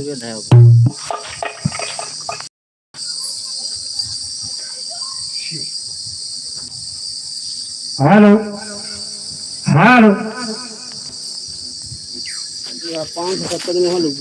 Hello hello 570 में हल हो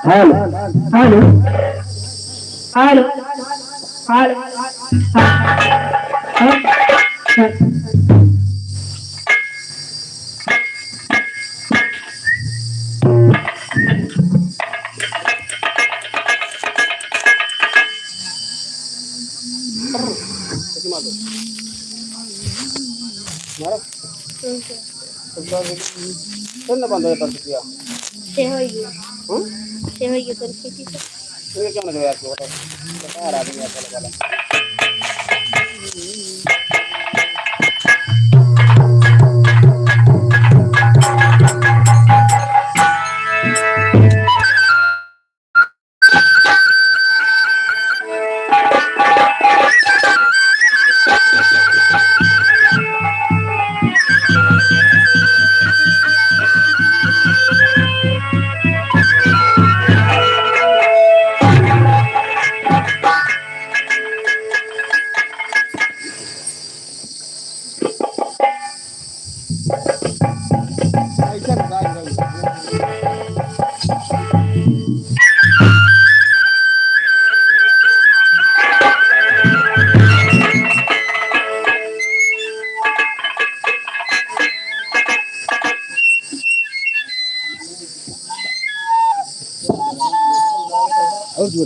हेलो हेलो हेलो हेलो ना बंद होता किया से होइए कर खेती से ये क्या ना यार को बता रहा आदमी आता लगा और जो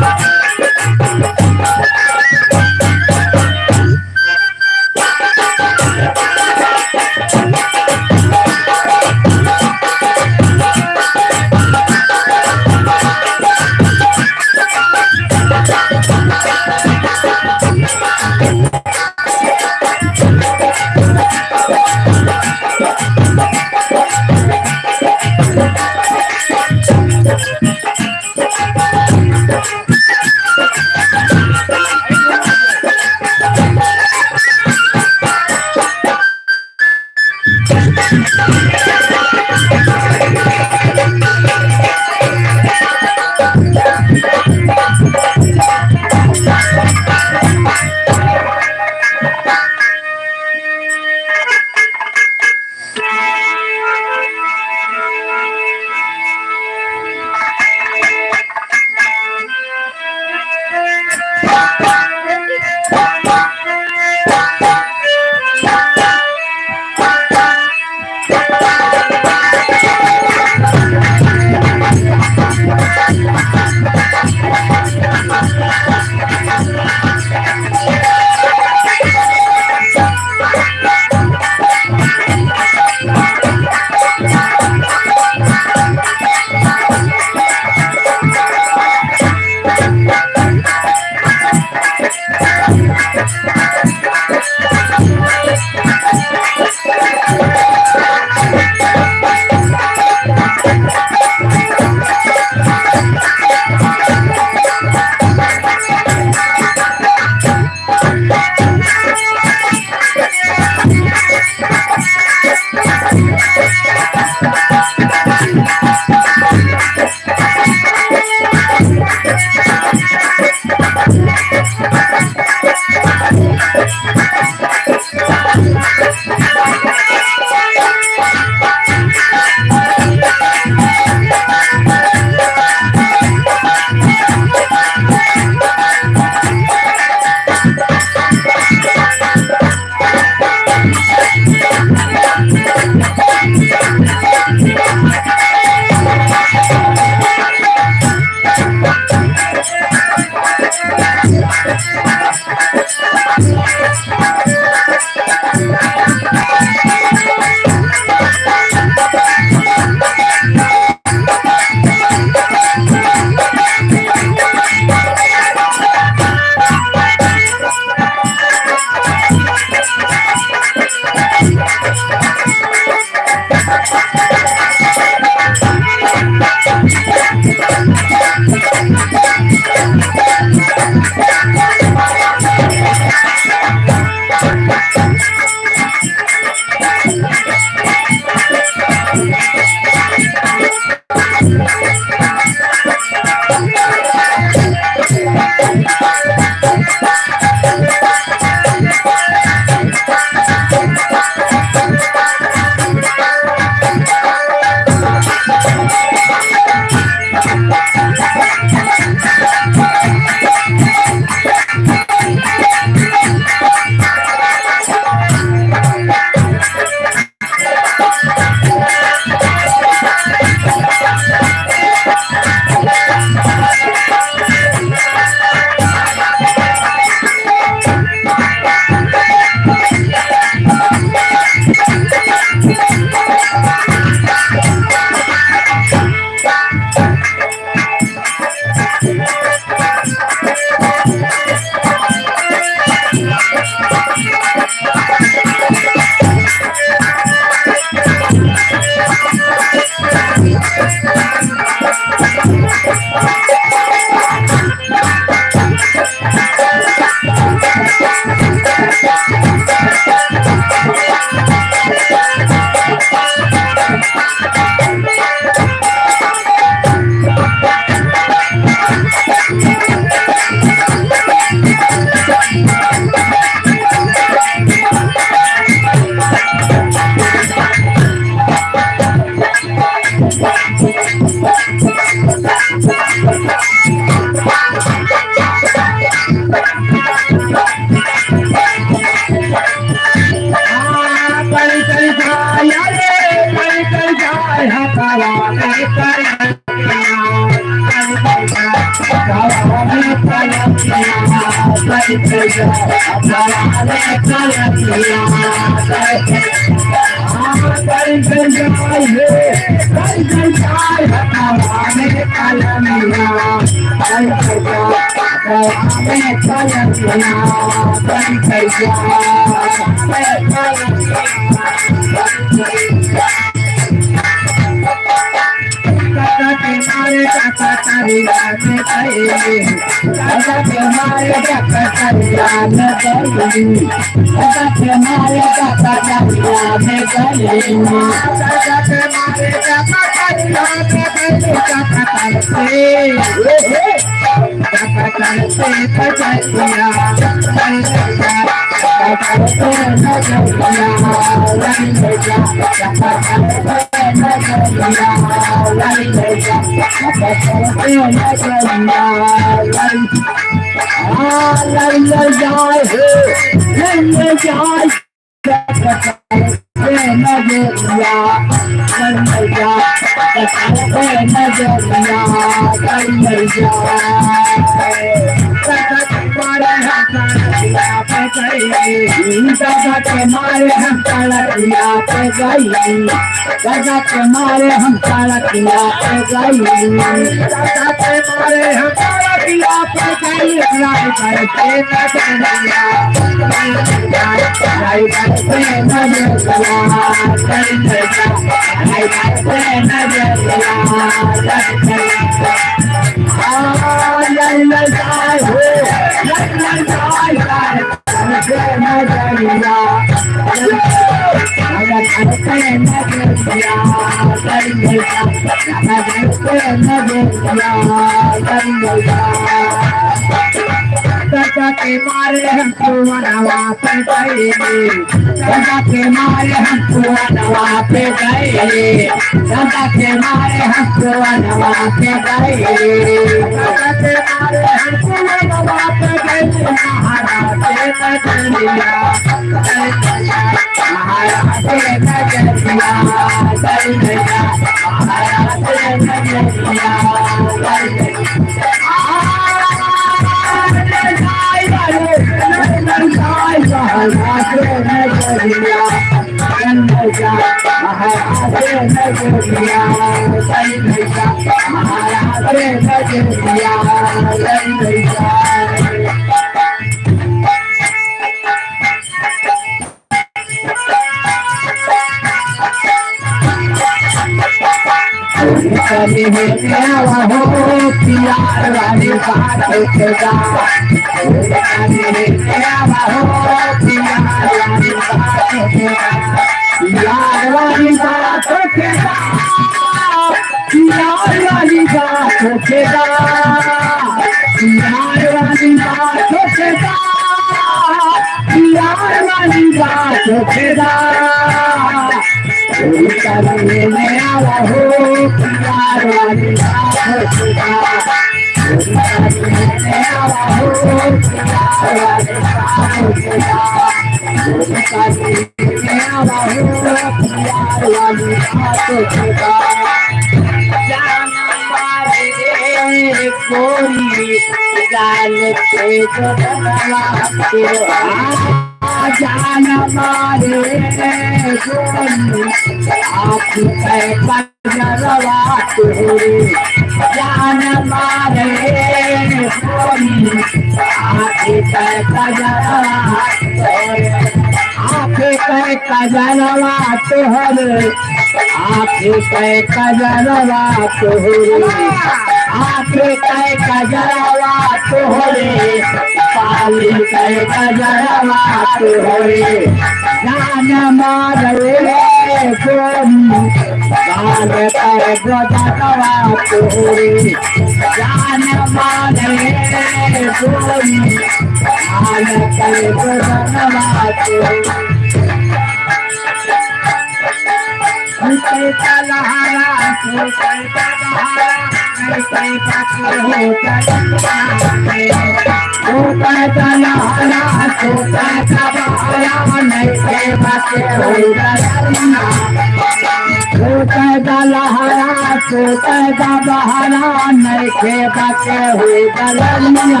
कैदा लहरा तो कैदा बहरा नहीं खे बाके हुई दलनिया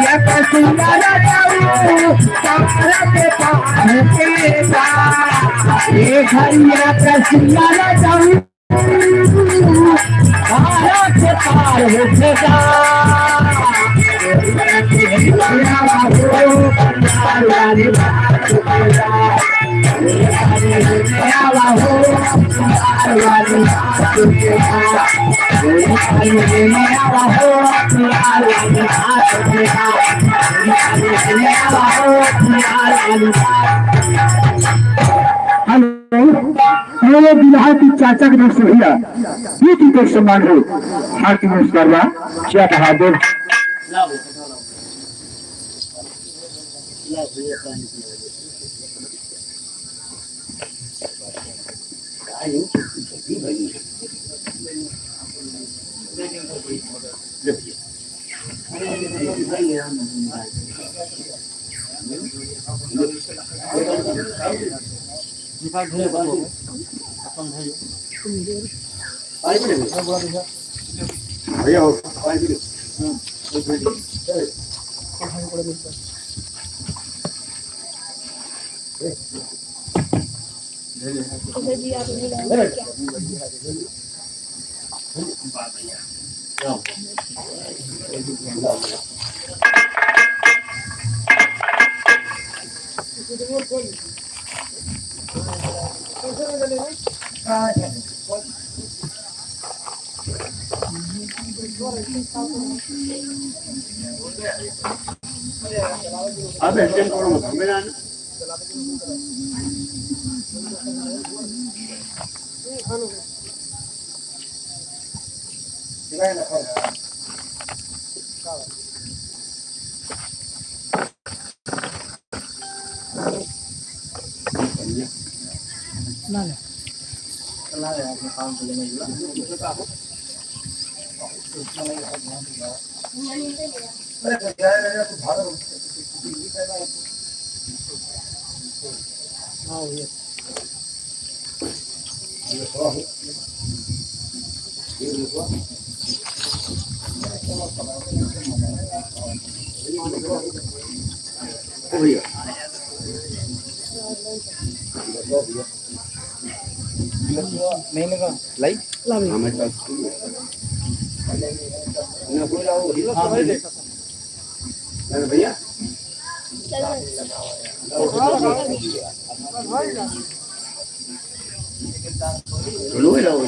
ये कसिया जाऊ तारा के पार के जा ये घरिया कसिया जाऊ तारा के पार हो जा मेरे बिहार की चाचा के दोस्त भैया ये की तो सम्मान हो हार्दिक नमस्कार बा क्या बहादुर भैया हो जी आप बुलाएंगे क्या? अब एसएम करो मत मेरा भैया नहीं लगा लाइक हमारे पास ना कोई लाओ भैया लो लाओ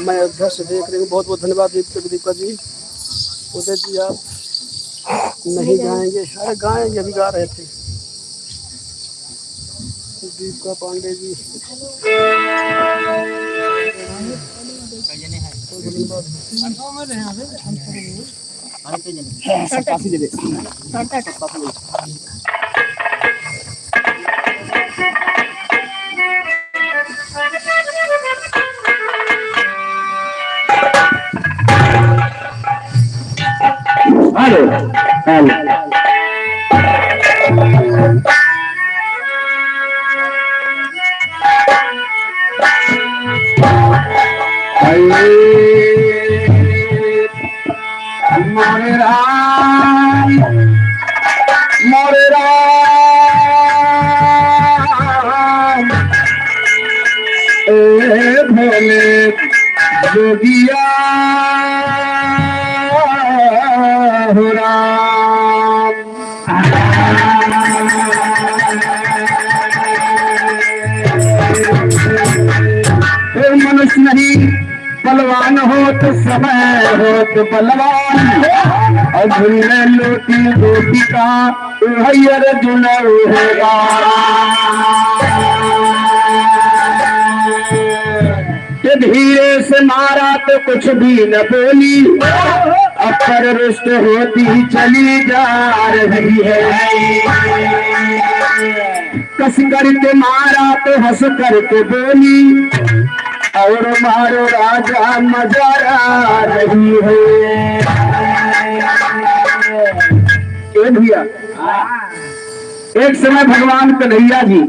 मैं अध्यक्ष से देख रही हूँ। बहुत बहुत धन्यवाद दीपका जी। उदय जी आप नहीं गाएंगे? अरे गाएंगे, अभी गा रहे थे। दीपका पांडे जी हेलो हेलो मोरे राम मोरे राम ए भोले जोगिया हो राम मनुष्य नहीं बलवान हो तो समय हो तो बलवान और भूलने लोटी रोटी का हयर जुन होगा धीरे से मारा तो कुछ भी न बोली अपर रुष्ट होती चली जा रही है कस करके मारा तो हंस करके बोली, और मारो राजा मजा रही है। भैया एक समय भगवान कन्हैया जी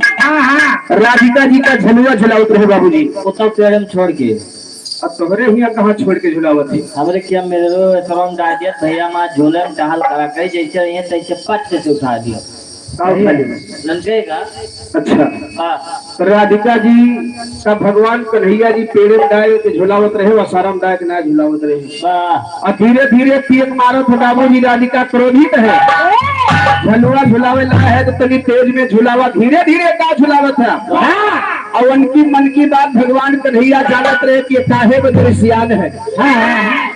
राधिका जी का झलुआ झुलावत रहे बाबूजी, उत्सव पेड़ में छोड़ के। अब तोहरे हिया कहाँ छोड़ के झुलावत थी? हमरे क्या मेरे तरम डाल भैया माँ झोले में टहल करा कर जैसे ये तैसे पट से उठा दिया नंगे का। अच्छा हाँ राधिका जी का भगवान कन्हैया जी पेड़े में डाले के झुलावत रहे व सारम डाय के ना झुलावत रहे। और धीरे धीरे तीर मारो तो बाबूजी राधिका क्रोधित है, झलुआ झुलावे ला है तो तनी तेज में झुलावा, धीरे धीरे का झुलावत है। और उनकी मन की बात भगवान कन्हैया जानत रहे कि काहे बदरे सियान है।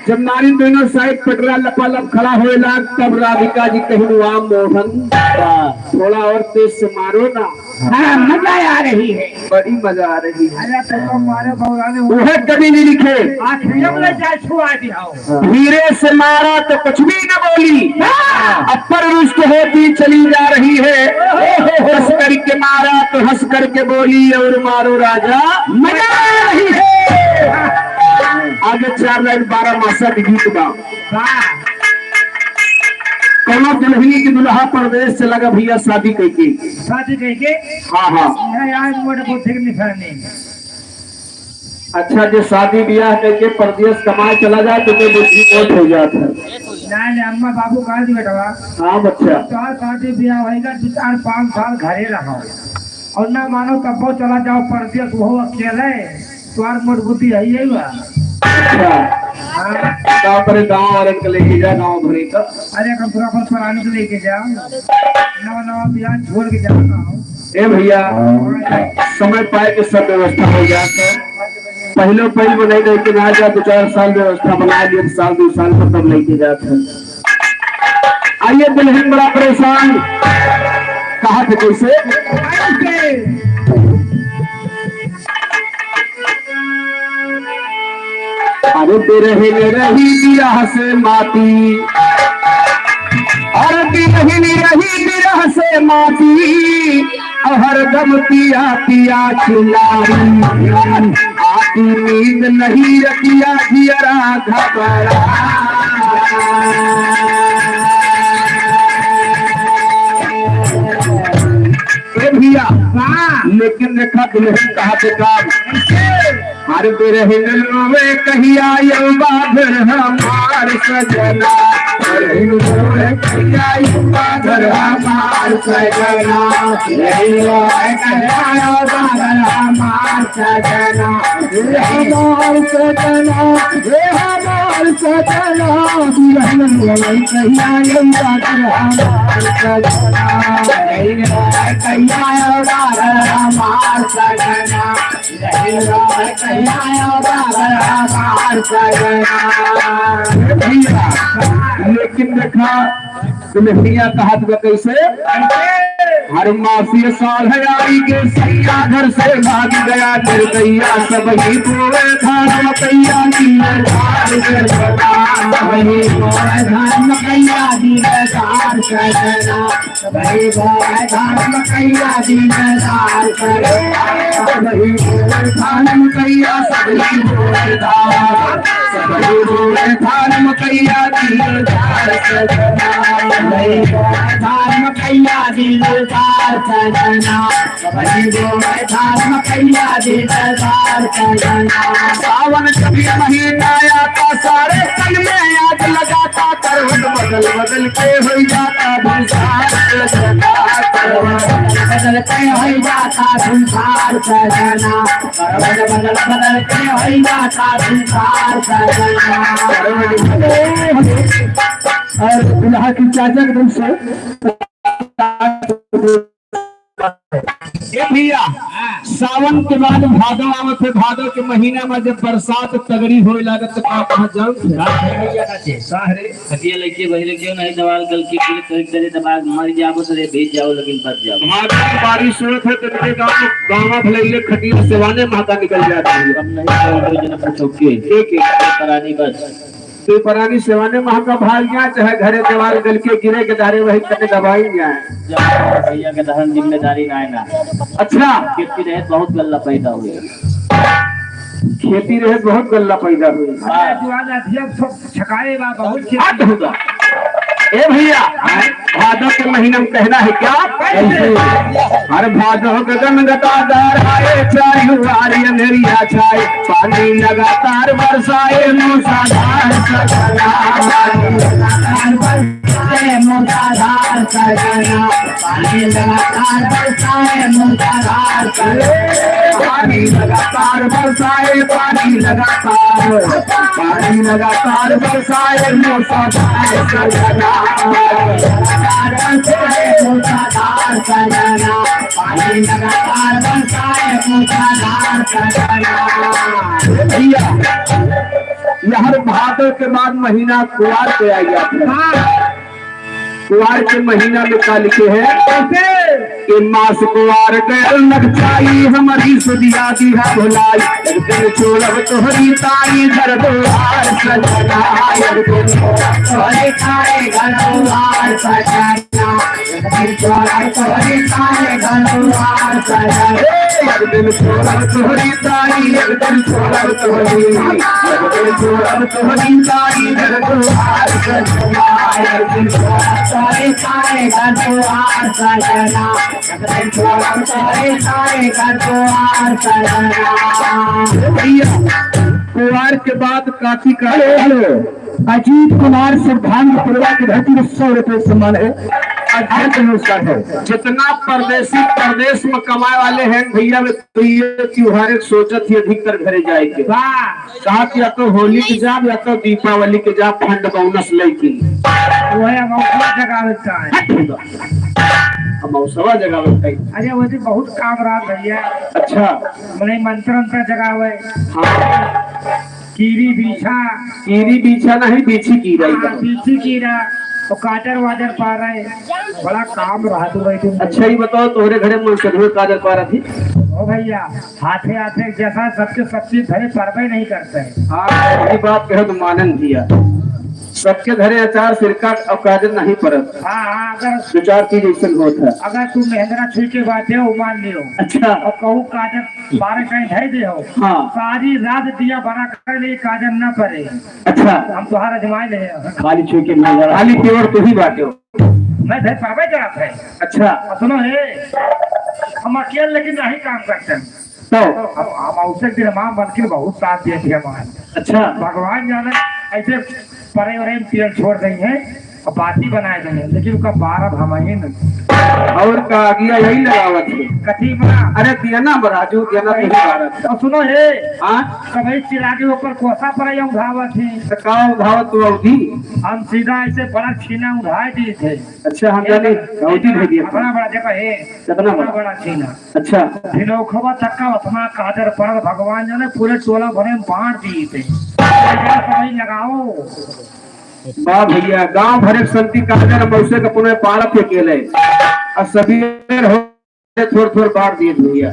जब नारी दोनों साइड पटरा लपालप खड़ा होएला तब राधिका जी कहीं वाम मोहन थोड़ा और तेज से मारो ना। हाँ मजा आ रही है, बड़ी मजा आ रही है। अरे तो मारे भगवान वह कभी नहीं लिखे धीरे से मारा तो कुछ भी न बोली, अपर रुष्ट होती चली जा रही है। हंस करके मारा तो हंस करके बोली, और मारो राजा मजा आ रही है। आगे 4 लाइन 12 मासा के गीत बा। कोनो दुल्हनी की दुल्हा परदेश से लगा भैया शादी करके। हाँ हाँ अच्छा, जो शादी ब्याह करके परदेश कमाए चला जाए तो बुद्धि बहुत हो जाता है। अम्मा बाबू कहा दी बेटा हाँ बच्चा, तो शादी ब्याह होगा 4-5 साल घरे रहो और ना मानो तब वो चला जाओ परदेश, वो अकेले तुम्हार मोट बुद्धि है यही बा। गाँव पर गाँव वाले को लेके जा, गाँव भरे का। अरे पूरा पुराने को लेके जाओ, नवा ब्याह छोड़ के जाओ। ए भैया समय पाए के सब व्यवस्था हो जाता है। पहले बनाई रहे कि ना जा 2-4 साल व्यवस्था बना लिया, 1 साल 2 साल पर तब लेके जाते हैं। आइए दुल्हन बड़ा परेशान, कहा थे कैसे? अरे बिरहिन रही बिरह से माती, और बिरहिन रही बिरह से माती, हर दम पिया पिया चिल्लाई, आती नींद नहीं रतिया जियरा घबरा। भैया लेकिन देखा दुल्हन कहा थे काम, हर बिरहिन रोवे कहिया यौ बाधर हमार सजना, बिरहिन रोवे कहिया यौ बाधर हमार सजना, बिरहिन रोवे कहिया यौ बाधर हमार सजना, हमार सजना, हमार सजना, बिरहिन रोवे कहिया यौ बाधर हमार सजना, बिरहिन रोवे कहिया यौ बाधर हमार सजना, बिरहिन रोवे लेकिन देखा दुल्हनिया कहा कैसे? हर माफी साल है आई के सैया घर से भाग गया, निर्दैया सब ही बोले धान मकैया की वही बोले धान मकैया दी दार करना, वही बोले धान मकैया दी दार करना, वही बोले धान मकैया सभी बोले धान, सभी बोले धान मकैया दी दार करना, वही बोले धान मकैया दी दार करना, वही बोले धान मकैया दी दार करना। सावन कभी महीना आता सारे तन में आग लगाता, करवट बदल बदल के हो जाता भूसार बदल के हो जाता भूसार सजना, करवट बदल बदल के हो जाता भूसार सजना। और दुल्हा की चाचा के तरफ से भैया सावन के बाद भादो आवत है, भादो के महीना में जब बरसात तगड़ी होए लागत तो कहां जाऊं साहरे हटिया लेके वही लग जाओ, नहीं दवाल गलती के लिए तो तेरे दिमाग मर जाओ तो भेज जाओ लेकिन बच जाओ। हमारी बारिश होत है तो मेरे गांव भले खटिया सेवाने माता निकल जाती है। हम नहीं पूछो के एक करानी बस तो परानी सेवाने वहां का भाग गया, चाहे घरे दीवार गल के गिरे के दारे वही करने दबाई गया है। भैया के दहन जिम्मेदारी ना है ना। अच्छा, खेती रहे बहुत गल्ला पैदा हुई। खेती रहे बहुत गल्ला पैदा हुई। छकाए बा बहुत बात होगा। ए भैया, भादव के महीने में कहना है क्या? हर भादव गगन गतादार आए, चाहे हुआरी अंधेरिया छाए, पानी लगातार बरसाए, मूसलाधार सजना, मूसलाधार सजना, पानी लगातार बरसाए, मूसलाधार सजना, पानी लगातार बरसाए, पानी लगातार बरसाए, मूसलाधार सजना, मूसलाधार सजना, पानी लगातार बरसाए, मूसलाधार सजना। भैया, यह भादव के बाद महीना कुआर पे आ गया था। कुआर के महीना में का लिखे है कि मास कुआर गैर लग चाहिए, हमारी सुदिया दी है भुलाई, छोड़ब तोहरी ताई घर दुआर सजना, तोहरे खाए घर दुआर सजना, छोड़ब तोहरी ताई घर दुआर सजना, एक दिन छोड़ब तोहरी ताई, एक दिन छोड़ब तोहरी, छोड़ब तोहरी ताई घर दुआर सजना, एक दिन छोड़ब तोहरी ताई घर दुआर सजना, एक दिन छोड़ब तोहरी ताई घर दुआर सजना। भैया, कुआर के बाद काफी का अजीत कुमार सौभाग्य पूर्वा की धरती में 100 रुपए सम्मान है, अध्यक्ष नमस्कार है। जितना परदेसी प्रदेश में कमाए वाले हैं भैया, तो ये त्योहार सोचत ही अधिकतर घरे जाएंगे। कहा कि या तो होली के जाब या तो दीपावली के जाब फंड बोनस लेके मौसवा जगह अरे वो बहुत काम रहा भैया। अच्छा, मैंने मंत्र जगह हुए कीरी बीछा नहीं, बीछी कीरा तो काटर वाटर पा रहे, बड़ा काम रहा तू भाई तुम। अच्छा, ही बताओ तोहरे घरे मनसदवे काजर पा रहा थी? ओ भैया, हाथे हाथे जैसा सबके सबसे घरे परवे नहीं करते हैं। हाँ, ये बात कहो तो मानन दिया, सबके घरे अचार सिरका और काजल नहीं परत। हाँ, अगर 2-4 चीज ऐसा होता है। अगर तुम महेंद्रा छुई के बात है वो मान लियो। अच्छा, और कहूँ काजल 12 कहीं धै दे हो, हाँ, सारी रात दिया बना कर ले काजल न पड़े। अच्छा, हम तुम्हारा जमाए ले खाली छुई के खाली प्योर तू ही बाटे हो। मैं धै परवे जात है। अच्छा, सुनो है, हम अकेले लेकिन नहीं काम करते हैं। तो हम अवसर दिन माँ बन के बहुत साथ दिए थे हमारे। अच्छा, भगवान जाने ऐसे परे वरे पेड़ छोड़ देंगे और बाती बनाए देंगे, लेकिन उसका 12 भमाई नहीं और का आगिया यही लगावत है। कथी बना? अरे दियाना बराजू, दियाना तो भारत। और सुनो है, हाँ, कभी चिरा के ऊपर कोसा पर उठावत थी, तो का उठावत तू अवधि? हम सीधा ऐसे बड़ा छीना उठाए दिए थे। अच्छा, हम जाने अवधि भेज दिया। बड़ा जगह है, कितना बड़ा छीना। अच्छा, भिनोखवा तक का उतना कादर पर भगवान जाने पूरे टोला भरे में बांट दिए थे। समझ लगाओ वाह भैया, गांव भरे संति काजर मौसे का पुनः पारत के केले और सभी हो थोड़ बांट दिए भैया।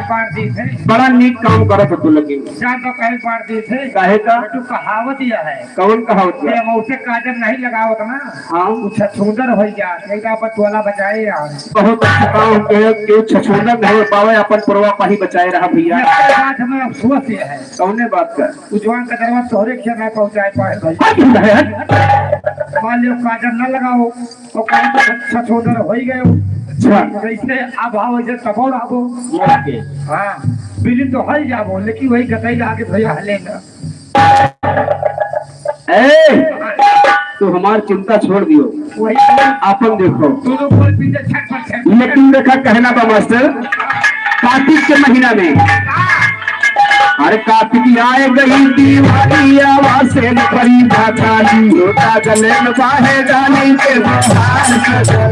बांट दिए थे, बड़ा नीक काम करत तू, लेकिन जान तो कहीं बांट दिए थे। काहे का? तू कहावत यह है। कौन कहावत है? मौसे काजर नहीं लगावत ना, हाँ, छछूंदर हो गया, एक पर टोला बचाए यार। बहुत अच्छा काम के छछूंदर नहीं हो पावे, अपन पुरवा पाही बचाए रहा भैया। बात हमें अफसोस ये है, कौने बात का? उजवान का दरवा तोहरे खेत में पहुंचाए पाए भाई। मान लियो काजर न लगाओ और कहीं छछूंदर हो गए। वैसे अभाव वैसे तबोर आबो। हाँ, बिजली तो हल जाबो, लेकिन वही गतई आगे भैया हलेगा। तू हमार चिंता छोड़ दियो, वही आपन देखो। दोनों बोल पीछे छट लेकिन देखा कहना बा मास्टर, कार्तिक के महीना में, अरे कार्तिक आए गई दीवाली, आवाज से परी बाचाली, होता गले में बाहे जाने के बाहर सजना,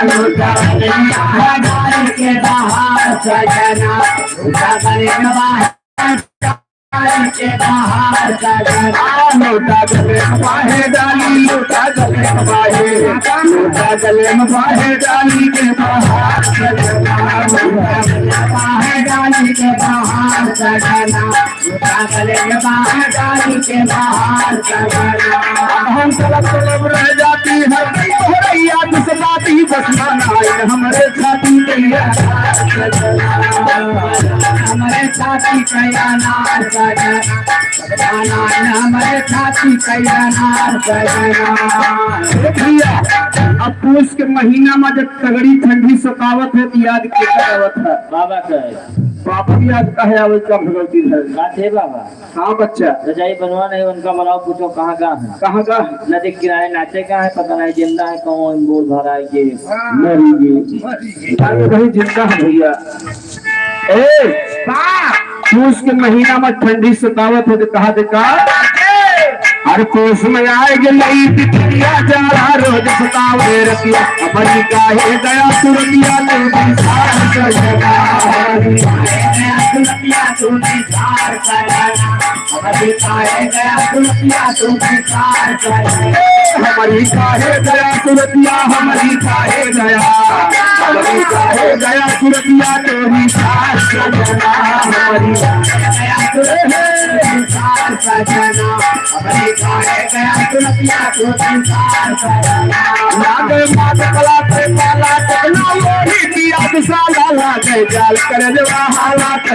होता गले में बाहर के बाहर सजना, होता गले में बाहर डाली के बाहर सजना लोटा गले में बाहे डाली लोटा गले में बाहे लोटा गले में बाहे डाली के बाहर सजना बाहर डाली के बाहर सजना लूटा गले में बाहर डाली के बाहर सजना हम तलब रह जाती है भैया दुसबाती बसना हमारे छाती कैया हमारे छाती कैया नार सजना हमारे छाती कैया नार सजना भैया अब पूछ के महीना में जब तगड़ी ठंडी सतावत है तो याद के करावत है बाबा का पापा भी याद का है आवत का भगवती है बात है बाबा। हाँ बच्चा रजाई बनवा नहीं उनका बनाओ पूछो कहाँ का है कहाँ का नदी किनारे नाचे का है पता नहीं जिंदा है कौन बोल भरा है ये मरी भाई जिंदा है भैया ए पूछ के महीना में ठंडी सतावत है तो कहा देखा हर कोस में आएगी लई तितलिया जाला रोज सतावे रतिया अपनी काहे गया तुरतिया तेरी सार सजना तुलसिया तुमने सार सजना हमारी काहे गया तुलसिया तुमने सार सजना हमारी काहे गया तुरतिया हमारी काहे गया हमारी काहे गया तुरतिया तेरी सार सजना हमारी गया तुलसिया सार सजना हमारी काहे गया तुलसिया तुमने सार सजना लागे मात कला पे काला टकला लोही दिया दुसाला लागे जाल कर देवा हालात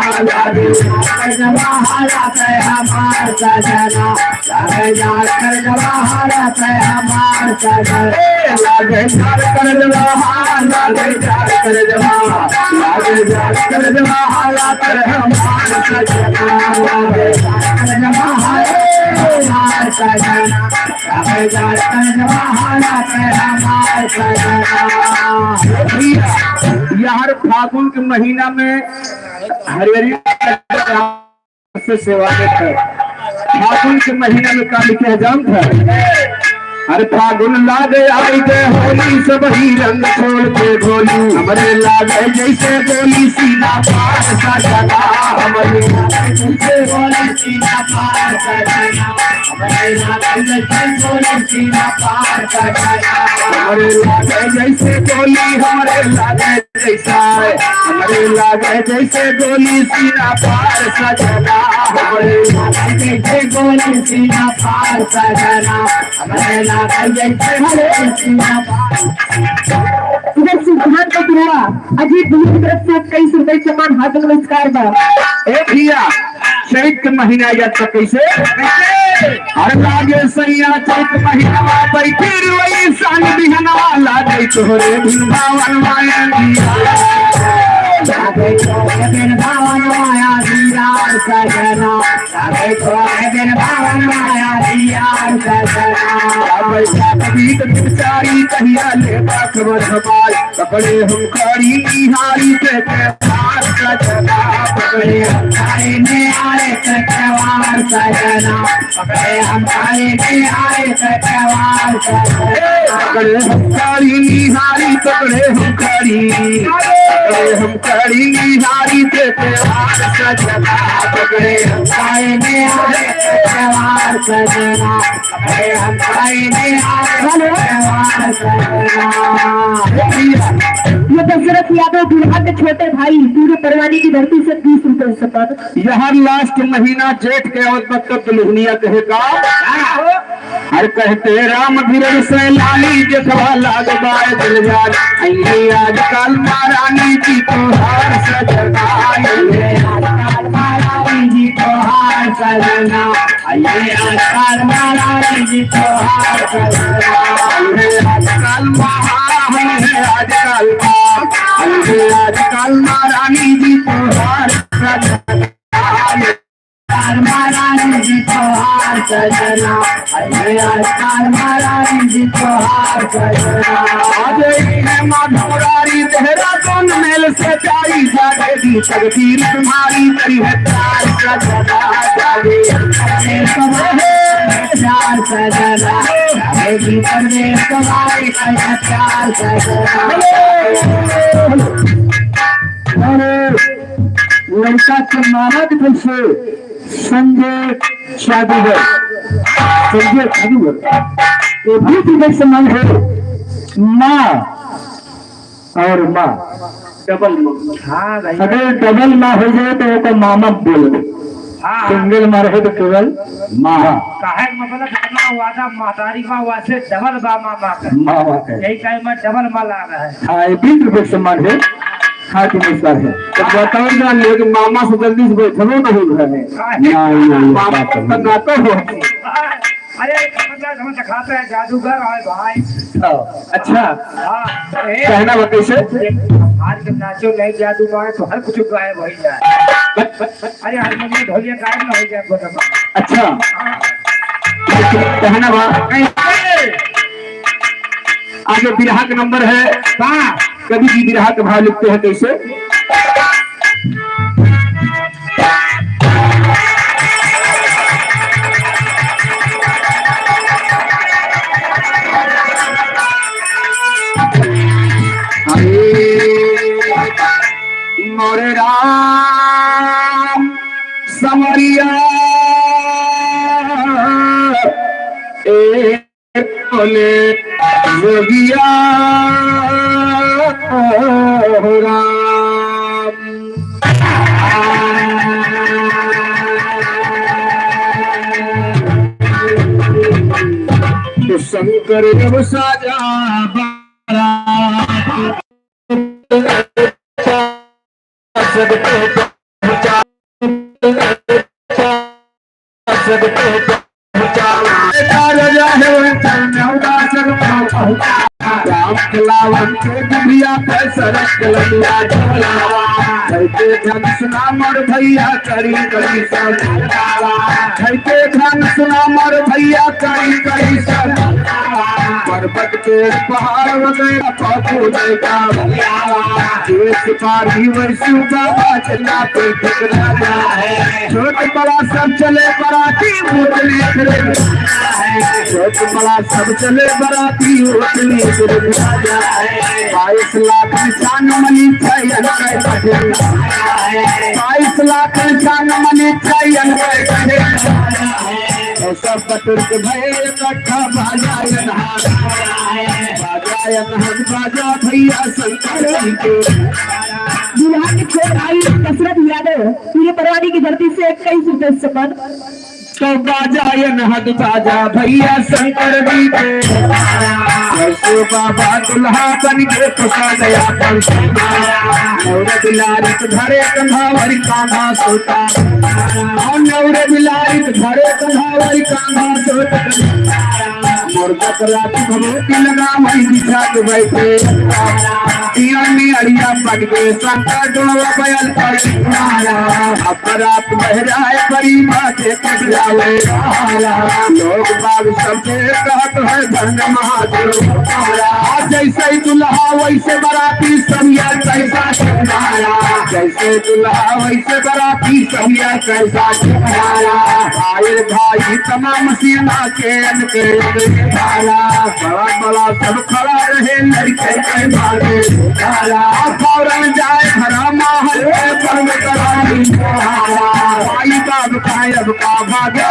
हमारा जवा हालत है हमार सजना लागे जाल कर जवा हालत है हमार सजना लागे जाल कर देवा लागे जाल कर देवा लागे जाल कर देवा हालात हमारा सजना लागे जाल कर जवा हालत सजना लागे जाल कर जवा हालत है हमार सजना यार फागुन के महीना में हरिहरी से सेवा है फागुन के महीने में का लिखे जाम था अरे फागुन लागे आई गए होली सब ही रंग छोड़ के गोली हमारे लागे जैसे गोली सीना पार सजना हमारे जैसे गोली सीना पार सजना हमारे लागे जैसे गोली सीना पार सजना हमारे लागे जैसे गोली हमारे लागे जैसा हमारे लागे जैसे गोली सीना पार सजना हमारे लागे जैसे गोली सीना पार सजना हमारे लागे जैसे गोली सीना पार इधर सिद्धांत का किराया अजीत भैया की तरफ से 21 रुपए समान हाथ नमस्कार बा ए भैया चैत के महीना या तक कैसे हर लागे सैया चैत महीना बैठी रुई सान बिहनवा लागे तोहरे भिनभावन माया लागे तोरे बिन भावन माया दियार सजना लागे तोरे बिन भावन माया दियार सजना गीत बिचारी कहिया ले बाखबर हमार पकड़े हम खड़ी निहारी के पार सजना पकड़े हम खाए में आए सचवार सजना पकड़े हम खाए में आए सचवार सजना पकड़े हम खड़ी निहारी पकड़े हम खड़ी निहारी के पार सजना पकड़े हम खाए में आए सचवार सजना पकड़े हम खाए में आए सचवार सजना ये दशरथ यादव बिहार के छोटे भाई पूरे परवानी की धरती से 20 रुपए सपाद यह लास्ट महीना जेठ के अवत तक लुहनिया कहेगा हर कहते राम धीरे से लाली जथवा लाग बाय दिल जान आइए आजकल महारानी की तोहार सजना आइए आजकल महारानी जी तोहार सजना आइए आजकल महारानी जी तोहार सजना आजकल आजकल महारानी जी तोहार सजना महारानी जी तोहार सजना आइए आजकल महारानी जी तोहार सजना आज है माधुरारी देहरादून मेल से जाई जागे दी तकदीर तुम्हारी तेरी है प्यार सजना जागे प्यार सजना जागे परदेश तुम्हारी प्यार सजना लड़का के मामा के तरफ से संजय जादूगर, संजय जादूगर ये 20 रुपए सम्मान है। माँ और माँ डबल माँ। हाँ भाई अगर डबल माँ हो जाए तो वो तो मामा बोल, हाँ सिंगल माँ रहे तो केवल माँ। काहे मतलब इतना हुआ था महतारी का हुआ से डबल बा मामा का मामा है। यही कहे मैं डबल माँ ला रहा है। हाँ ये 20 रुपए सम्मान है। हाँ नमस्कार है। तो बताओ जान ले कि मामा से जल्दी से बैठो ना हो रहा है। नहीं मामा तक हो। अरे मतलब हम दिखाते हैं जादूगर और भाई। अच्छा हाँ कहना बताइए से आज के नाचो नहीं जादू गाए तो हर कुछ गायब हो जाए। अरे हारमोनियम ढोलिया गायब ना हो जाए बोलो। अच्छा कहना बा आगे बिरहा का नंबर है। कभी भी बिरहा का भाव लिखते हैं कैसे? मोरे राम समरिया बोले जोगिया राम तो शंकर जब साजा राम के दुनिया पर सरक लगिया के धन सुना मोर भैया करी करी सब के धन सुना मोर भैया करी करी सब पर्वत के पहाड़ वगैरह पापू देगा सिपाही वैसू बाबा चला पे ठुकरा है। छोट बड़ा सब चले बराती उतने छोट बड़ा सब चले बराती उतने 22 लाख निशान मनी चयन 22 लाख निशान मनी चयन सब बटुक भय इकट्ठा बाजायन बाजा भैया शंकर जी के बिहार के छोट भाई दशरथ यादव पूरे परवानी की धरती से 21 रुपए सम्मान। तो बाजायन हद बाजा भैया शंकर जी के बाबा दुल्हा बन के फसा गया नौर बिलारित धरे कंधावरी कांधा सोता नौर बिलारित धरे कंधावरी कांधा सोता मुर्गा रात भगवती लगा वही बिछा के बैठे अड़िया पट के शंकर डोला बयल पर अपरात बहराए बड़ी बातें कट जावे लोग बाग सबसे कहत है धन महादेव जैसे दुल्हा वैसे बराती समिया कैसा जैसे दुल्हा वैसे बराती समिया कैसा भाई भाई तमाम सीमा के बड़ा बड़ा सब खड़ा रहे लड़के के भागे फौरन जाए भरा महल भाई बाप कायब का भाग्य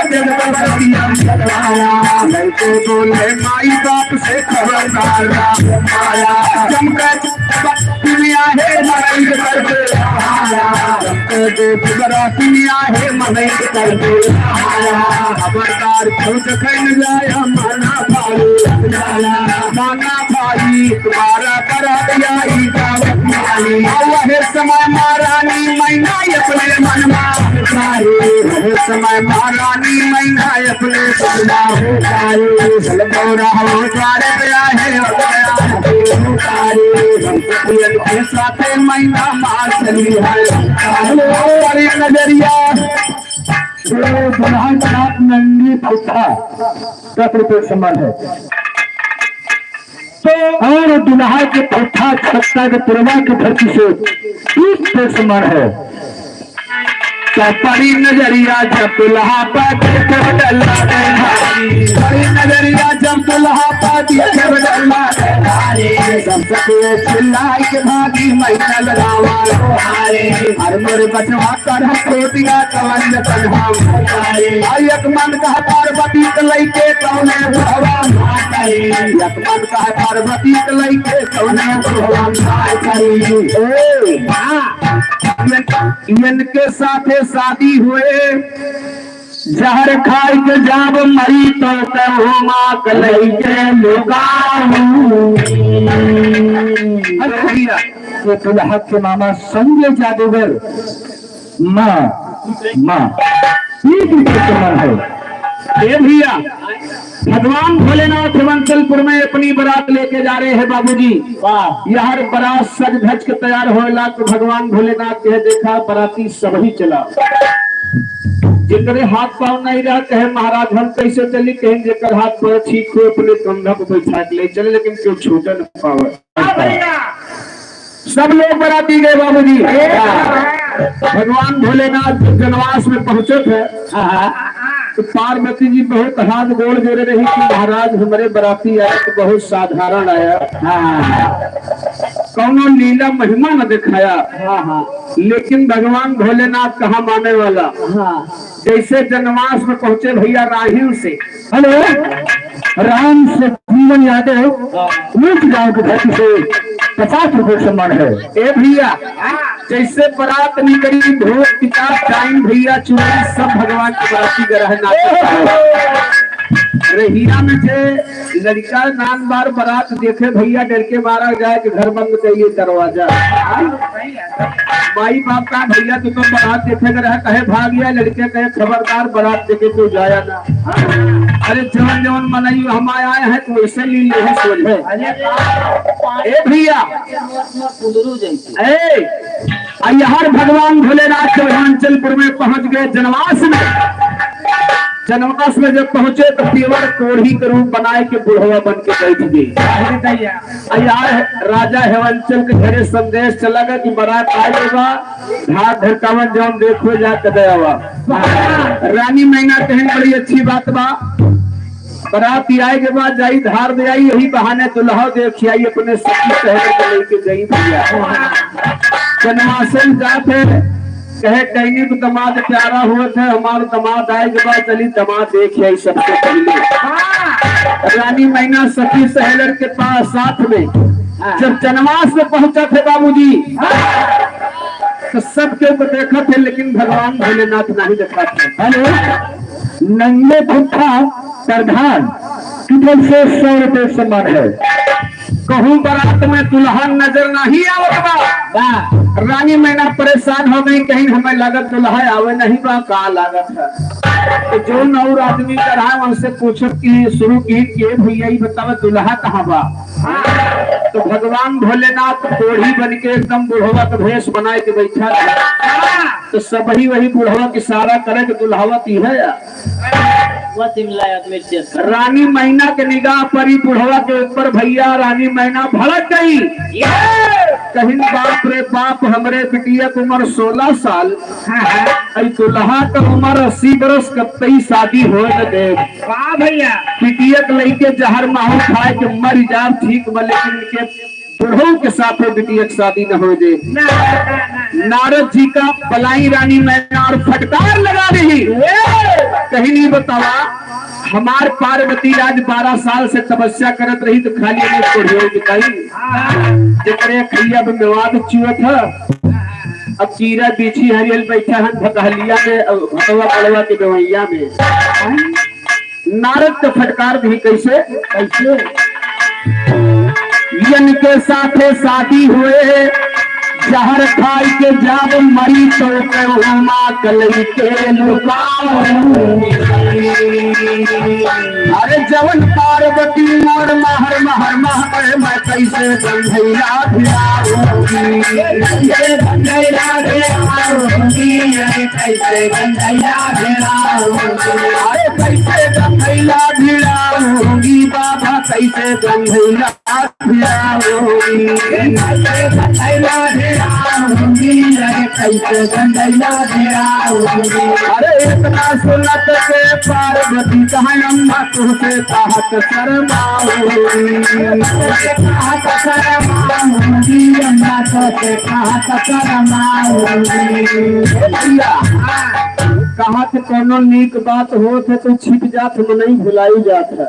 लड़के बोले माई बाप से खबरदार दुनिया है मनाई करके दुनिया है मनाई करके खबरदार खुद खैन जाए माना भाई तुम्हारा करा दिया समय महारानी मैना अपने मन समय महारानी मैना अपने साथ मैना मार चली है नजरिया नंदी पौधा 10 रुपए सम्मान है। और दुल्हा के पौधा छत्ता के पुरवा की धरती से 30 रुपए सम्मान है। तो परी नजरिया जब दुल्हा पर देखे डल्ला रे भारी, परी नजरिया जब दुल्हा पर देखे डल्ला रे भारी, सब सके चिल्लाई के भागी मैना लगावा हारे, हर मोर बचवा कर खोटिया कवन तन्हा मारे, एक मन कहा पार्वती लैके कौने बुढ़वा मारे, एक मन कहा पार्वती लैके कौने बुढ़वा मारे। इनके साथे शादी हुए, जहर खाए के जाब मरी तो कहो माँ कलई के तो दुल्हा के मामा संजय जादूगर माँ माँ है। ए भैया, भगवान भोलेनाथ हिमाचलपुर में अपनी बारात लेके जा रहे हैं बाबूजी। यहाँ बारात सज धज के तैयार होला तो भगवान भोलेनाथ के देखा बाराती सब ही चला, जितने हाथ पाँव नहीं रहा कहे महाराज हम कैसे चली, कहें जेकर हाथ पाँव ठीक हो अपने कंधा पर बैठा के ले चले, लेकिन क्यों छूटा न पावे। सब लोग बाराती गए बाबूजी। भगवान भोलेनाथ जनवास में पहुंचे थे तो पार्वती जी बहुत हाथ गोड़ जोड़े रही कि महाराज हमारे बाराती आया तो बहुत साधारण आया, कौनो लीला महिमा न दिखाया, लेकिन भगवान भोलेनाथ कहाँ माने वाला। जैसे जनवास में पहुंचे भैया राहिल से, हेलो राम से जीवन यादव ऊंच गांव के धरती से 50 रुपए सम्मान है। ए भैया, जैसे बारात निकली ढोल पिता टाइम भैया चुनी सब भगवान की बाराती ग्रह रहिया में थे लड़का नान बार बारात देखे भैया डर के मारा जाए कि घर बंद करिए दरवाजा। माई बाप का भैया तो बारात देखे रहे कहे भाग गया, लड़के कहे खबरदार बारात देखे तो जाया ना। अरे जवन जवन मनाई हम आए हैं तो वैसे ली नहीं सोच है। ए भैया यहाँ भगवान भोलेनाथ हिमाचलपुर में पहुंच गए जनवास में। जनवास में जब पहुंचे तो तेवर कोढ़ी के रूप बनाए के बुढ़वा बन के बैठ गई। यार राजा हेवंचल के घरे संदेश चला गया कि बारात आएगा, घाट धरकावन जौन देखो जा कदयावा। रानी मैना कहें बड़ी अच्छी बात बा, बारात आए के बाद जाई धार दे आई, यही बहाने दुल्हा देखी आई अपने सखी शहर को लेके गई भैया। जनवासन जाते कहे कहने को दमाद प्यारा हुआ था, हमारा दमाद आए के बाद चली दमाद देख आई सबसे पहले। रानी मैना सखी सहेलर के पास साथ में जब जनवास में पहुंचा थे बाबूजी तो सबके ऊपर देखा थे, लेकिन भगवान भोलेनाथ नहीं देखा थे। हेलो नंगे पुट्ठा प्रधान किधर से 100 रुपए सम्मान है। कहूँ बारात में दुल्हन नजर नहीं आवत। रानी मैना परेशान हो गई, कहीं हमें लागत दुल्हा आवे नहीं बा, कहाँ लागत है। तो जो और आदमी का रहा उनसे पूछो कि शुरू की भैया बतावे दुल्हा कहाँ बा। तो भगवान भोलेनाथ कोढ़ी बन के एकदम बुढ़वा का भेष बनाए के बैठा था। तो सब ही वही बुढ़वा की सारा करे कि दुल्हावा ती है या रानी मैना के निगाह परी बुढ़वा के ऊपर भैया। रानी मैना भड़क गई, कहीं बाप रे बाप हमरे बिटिया की उम्र 16 साल, दुल्हा का उम्र 80 बरस, कब शादी हो दे भैया। बिटिया के लेके जहर माहौल खाए के मर जा ठीक बा, लेकिन इनके बुढ़ों के साथ बिटिया की शादी न हो दे। नारद जी का बलाई रानी मैना और फटकार लगा रही, कहीं नहीं बतावा हमार पार्वती राज 12 साल से तपस्या करत रही तो खाली जितने खैया मेवाद चुअत है। अब चीरा बीछी हरियल बैठा है भदहलिया में भटवा पड़वा के बेवैया में। नारद के फटकार भी कैसे कैसे यन के साथे शादी हुए, जहर खाई के जाब मरी तो माँ कलई के लुकाओ। अरे जवन पार्वती मोर महर महर महर मैं कैसे गंधैया भिड़ाऊंगी, कैसे गंधैया भिड़ाऊंगी, कैसे गंधैया भिड़ाऊंगी, अरे कैसे गंधैया भिड़ाऊंगी बाबा, कैसे गंधैया भिड़ाऊंगी, कैसे गंधैया भिड़ाऊंगी, कैसे गंगैया गिराऊंगी। अरे इतना सुनत के पार्वती कहाँ अम्मा तुझसे कहत शर्माऊंगी। कहत शर्माऊंगी अम्मा तुझसे कहत शर्माऊंगी। भैया कहत कोनो नीक बात होत है तो छिप जात में नहीं भुलाई जात है।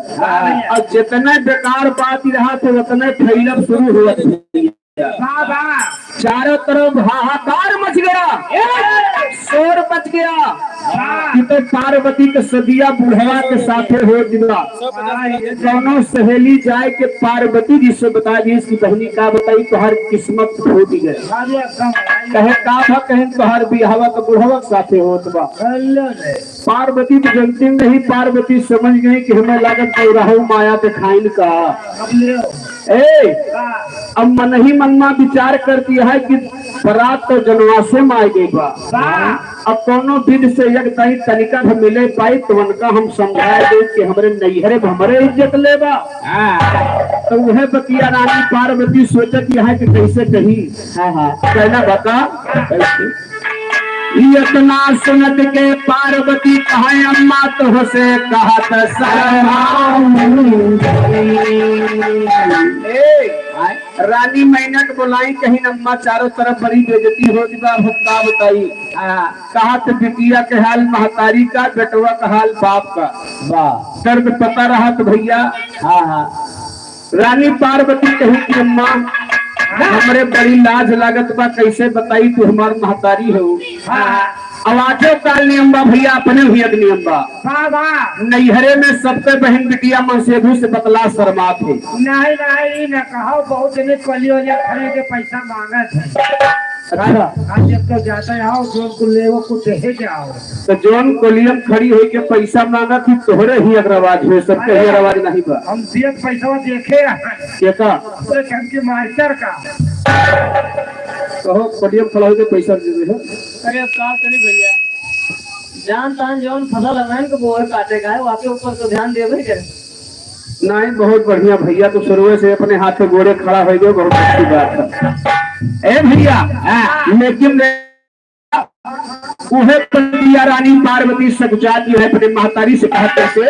और जितने बेकार बात रहा तो उतने फैलब शुरू हुआ। चारों तरफ हाहाकार मच गया, शोर मच गया कि तो पार्वती के सदिया बुढ़वा के साथे हो दिला। दोनों सहेली जाए के पार्वती जी से बता दी इसकी बहनी का बताई तो हर किस्मत फूट गए। कहे का था कहे तो हर बिहावा का बुढ़वा के साथे होत बा। पार्वती तो जनती नहीं, पार्वती समझ गई कि हमें लागत राहु माया दिखाइन का। अब मन ही मन में विचार कर दिया है कि बरात तो जनवासे में आ गई बा। अब कोनो विध से एक तई तनिका हम मिले पाई तो उनका हम समझा दे कि हमरे नैहरे हमरे इज्जत लेबा। तो वह बतिया रानी पार्वती सोचत है कि कैसे कही। कहना बता कैसे इतना सुनत के पार्वती कहे अम्मा तो से कहत रानी मेहनत बुलाई कहीं अम्मा चारों तरफ बड़ी बेइज्जती हो दिबा। हुक्का बताई कहत बिटिया के हाल महतारी का, बेटवा का हाल बाप का। दर्द पता रहा तो भैया रानी पार्वती कही कि अम्मा हमरे बड़ी लाज लागत बा, कैसे बताई तू हमार महतारी हो। आवाजों काल नियम्बा भैया अपने हुई नियम्बा नैहरे में सबसे बहन बिटिया मनसेधु से बतला शर्मा थे। नहीं न कहो बहुत जने कलियो खड़े के पैसा मांगत है। अच्छा आज जब तक जाता है आओ जोन को लेवो को देहे जाओ। तो जोन कोलियम खड़ी हो के पैसा मांगा थी तोहरे ही अगर आवाज हो सबके ही आवाज नहीं बा। हम दियत पैसा देखे के का के मास्टर का कहो कोलियम खड़ा हो के पैसा दे दे। अरे अब का करी भैया, जान तान जौन फसल लगान को बोर काटेगा है वाके ऊपर तो ध्यान देवे के। नहीं बहुत बढ़िया भैया, तो शुरू से अपने हाथ में गोड़े खड़ा हो गए, बहुत अच्छी बात है। ए भैया लेकिन उहे बतिया रानी पार्वती सकुचाती है अपने महतारी से कहते से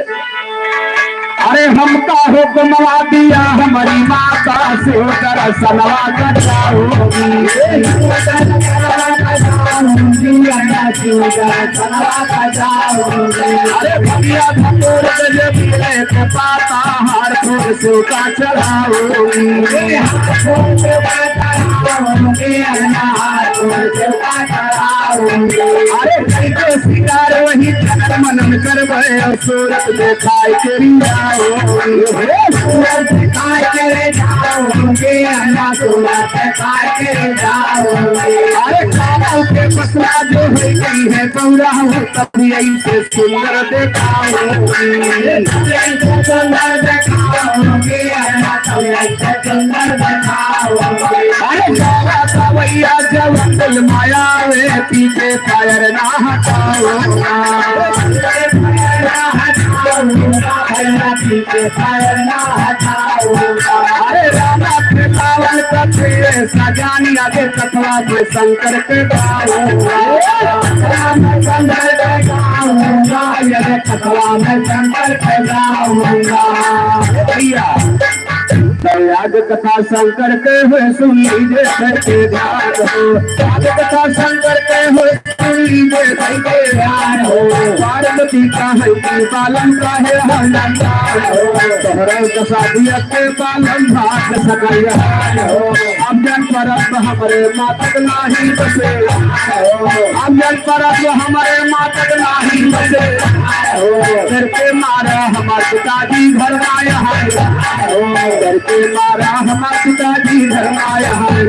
अरे हमका हुक्मवा दिया हमारी माता से दरसलवा कराओगी। अरे भैया भगोर गजब के पाता हर फूल से का चढ़ाओगी। अरे कैसे सिंगार वही चंद्र मनन करबे सूरत देखाई तेरी सूरत दिखाई तेरे जाओगे अन्ना सूरत दिखाई तेरे जाओगे। अरे कानों के पसरा जो हो गई है गौरा हूँ तभी ऐसे सुंदर देखाओगी। सुंदर देखाओगे अन्ना ऐसे सुंदर देखाओगे। अरे गौरा सवैया जब दिल माया वे पीछे फायर ना हटाओगा। अरे रामा के पावन कथे सजानी आगे कथवा के शंकर के गाऊंगा। शंकर के गाऊंगा ये कथवा में शंकर के गाऊंगा। भैया याद कथा शंकर के हुए सुन लीजिए करके ध्यान हो। याद कथा शंकर के हुए सुन लीजिए करके ध्यान हो। पार्वती का है कि बालम का है हंडार हो। तोहरे दशादिया के बालम भाग सकैया हो। अब जन परब हमारे मातक नाही बसे हो। अब जन परब हमारे मातक नाही बसे हो। करके मारा हमारे पिताजी घर आया है हो। करके मारा हमारे पिताजी घर आया है।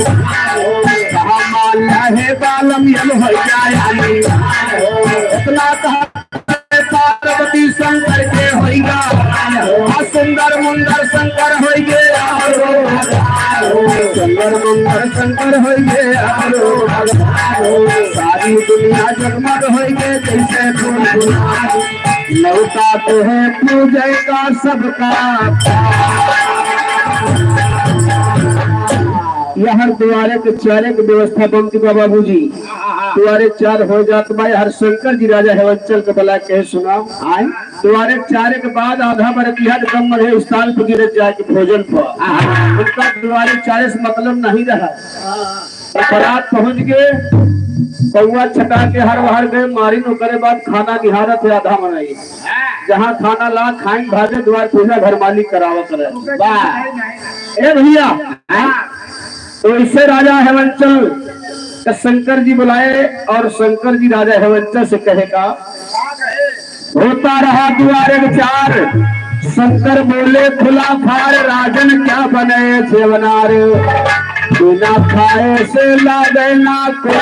कहा माला है बालम यल हो जाए। इतना कहा पार्वती शंकर के होइगा सुंदर मुंदर शंकर होइगे। सुंदर मुंदर शंकर होइगे। सारी दुनिया जगमग होइगे जैसे फूल लौटा तो है पूजय का सबका यहाँ द्वारे के चारे की व्यवस्था बनती बा बाबूजी। द्वारे चार हो जात बा। हर शंकर जी राजा हेवंचल के बला के सुना आए द्वारे चारे के बाद आधा बरतिया कम रहे स्थान पर गिर जाए के भोजन पर उनका द्वारे चारे से मतलब नहीं रहा। बारात पहुंच गए, कौआ छटा के हर बाहर गए, मारी करे बाद खाना निहारत है आधा मनाई। जहाँ खाना ला खाई भागे द्वार पूजा घर मालिक करावत रहे। वाह ए भैया, तो इससे राजा हेवंचल शंकर जी बुलाए और शंकर जी राजा हेवंचल से कहेगा होता रहा द्वारे विचार। शंकर बोले खुला फार राजन क्या बने सेवनार, बिना खाए से लागे ना कुछ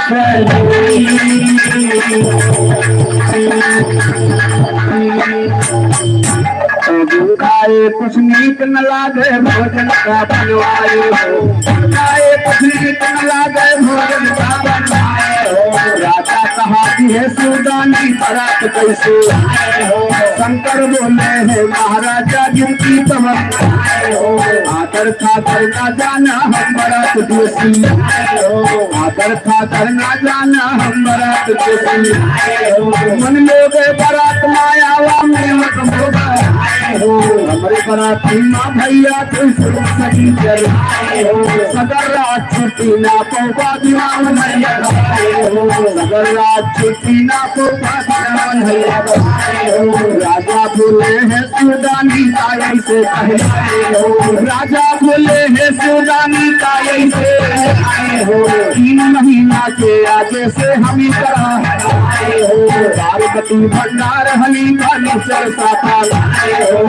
खाए कुछ नीक न लागे भोजन का बनवाए हो, खाए कुछ नीक न लागे भोजन का बनवाए हो। राजा कहा कि है सूदानी बारात कैसे आए हो। शंकर बोले है महाराजा जिनकी तमन्ना आए हो। आकर खाकर ना जाना हम बारात देसी आए हो, आकर खाकर ना जाना हम बारात देसी आए हो। मन लोग बारात मायावा में हमारे बराती माँ भैया सही चल आए हो। सगर रात छुट्टी ना पौवा दीवान भैया आए हो, सगर रात छुट्टी ना पौवा दीवान भैया आए हो। राजा बोले हैं सूदानी ताई से कहलाए हो, राजा बोले हैं सूदानी ताई से आए हो। 3 महीना के आगे से हम ही करा आए हो, पार्वती भंडार हली वाली सरसा आए हो।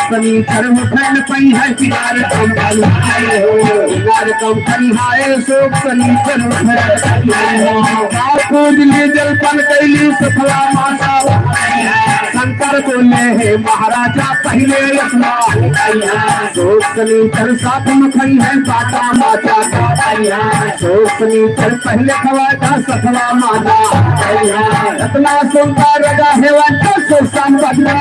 शनिचर उठन पई है किनार कम आए हो, किनार कम खरिहाए शोक शनिचर पूज ले जलपन कैली सफला माता। शंकर बोले है महाराजा पहले अपना शोक शनिचर साथ में खई है साता माता का। शोक शनिचर पहले खवा था सफला माता रत्ना सोमता रजा हेवंचल से संबंधा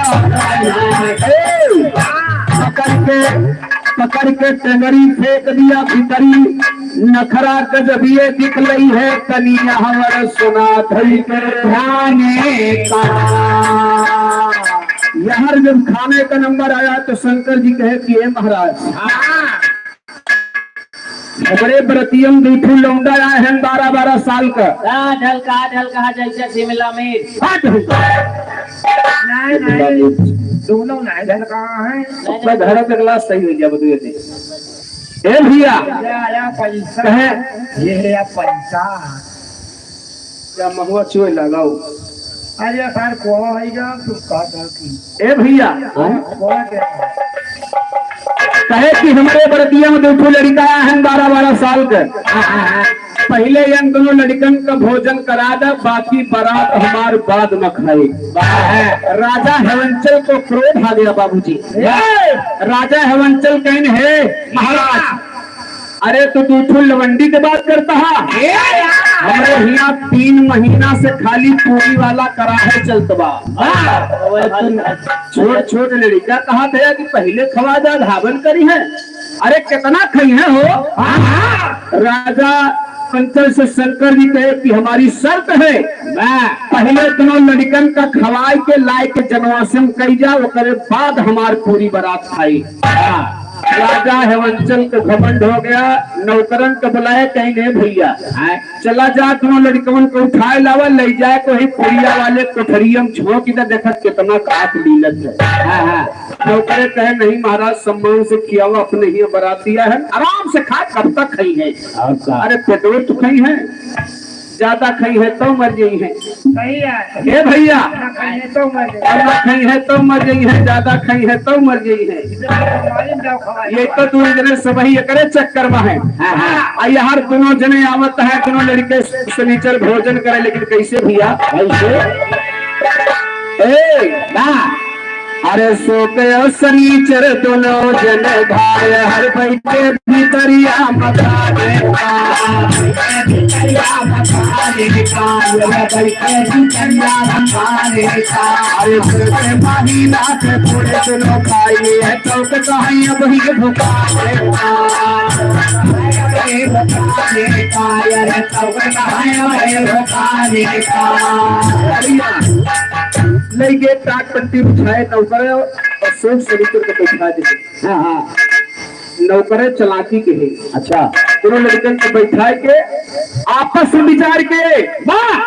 पकड़ के टंगरी फेंक दिया भीतरी। नखरा गजबिए दिख रही है कनिया हमारे सुना धरी के ध्याने का। यहाँ जब खाने का नंबर आया तो शंकर जी कहे कि हे महाराज बड़े व्रतियम दूठू लौंडा आए हैं 12-12 साल का। ढलका जैसे शिमला मिर्च। नहीं दोनों नहीं ढलका है। अपना घर का गिलास सही हो गया बदले ए भैया आया पैसा कहे ये है पैसा। क्या महुआ चोय लगाओ। अरे सर को आएगा तो का की ए भैया बोला क्या कहे कि हमारे व्रतिया में दो लड़का है 12-12 साल का। पहले इन दोनों लड़कन का भोजन करा दे, बाकी बारात हमारे बाद में खाए। राजा हेवंचल को क्रोध आ गया बाबूजी। राजा हेवंचल कहने है महाराज अरे तू दूठू लवंडी की बात करता है। हमारे यहाँ 3 महीना से खाली पूरी वाला करा है चलतबा। छोट लड़का कहा था कि पहले खवा जा धावन करी है। अरे कितना खाई है हो। राजा पंचल से शंकर जी कहे कि हमारी शर्त है पहले दोनों लड़कन का खवाई के लाए के जनवासन कही जा ओकरे बाद हमारी पूरी बारात खाई। राजा हेवंचल का घमंड हो गया। नौकरन को बुलाया कहीं नहीं भैया चला जा दोनों लड़कन को उठाए लावा ले जाए को ही पुरिया वाले कोठरियम झोंक इधर देखत कितना काट लीलत है। नौकरे कहे नहीं महाराज सम्मान से किया हुआ अपने ही बरातिया है आराम से खा कब तक खाई है। अरे पेटो तो खाई है ज्यादा खाई है तो मर गई है। सही है ये भैया तो मर ज्यादा खाई है तो मर गई है, ज्यादा खाई है तो मर गई है। ये तो तू इतने सबही करे चक्कर में है। यार दोनों जने आवत है दोनों लड़के शनिचर भोजन करे लेकिन कैसे भैया अरे सो गयो शनिचर दोनों जन भाई हर भैया भीतरिया मकाने भगवाने का ये बैठे चिकनिया भगवाने का अरे से महीना से पूरे दिनों खाई है तो कहीं अब ही भुखाने का भुखाने का अरे तो कहीं भुखाने का लेके टाट पट्टी बिछाए नौकर और सोच सलीकर को बैठा दे। हाँ हाँ नौकर चलाकी के है। अच्छा दोनों लड़कन को बैठा के आपस में विचार के वाह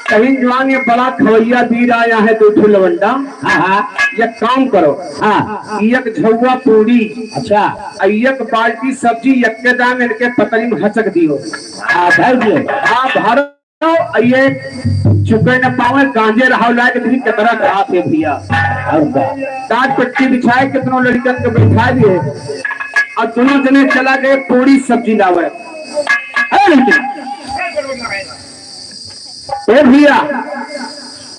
कहीं जवान ये बड़ा खवैया वीर आया है दो ठो लवंडा। हाँ हाँ एक काम करो हाँ एक झौवा पूरी अच्छा एक बाल्टी सब्जी एक दाम इनके पतली में हचक दियो। भर दियो हाँ भरो ये चुके न पावे गांजे रहा लायक भी कितना कहा थे भैया और टाट पट्टी बिछाए कितनों लड़कन को बैठा दिए और दोनों जने चला गए पूरी सब्जी लावे। ए भैया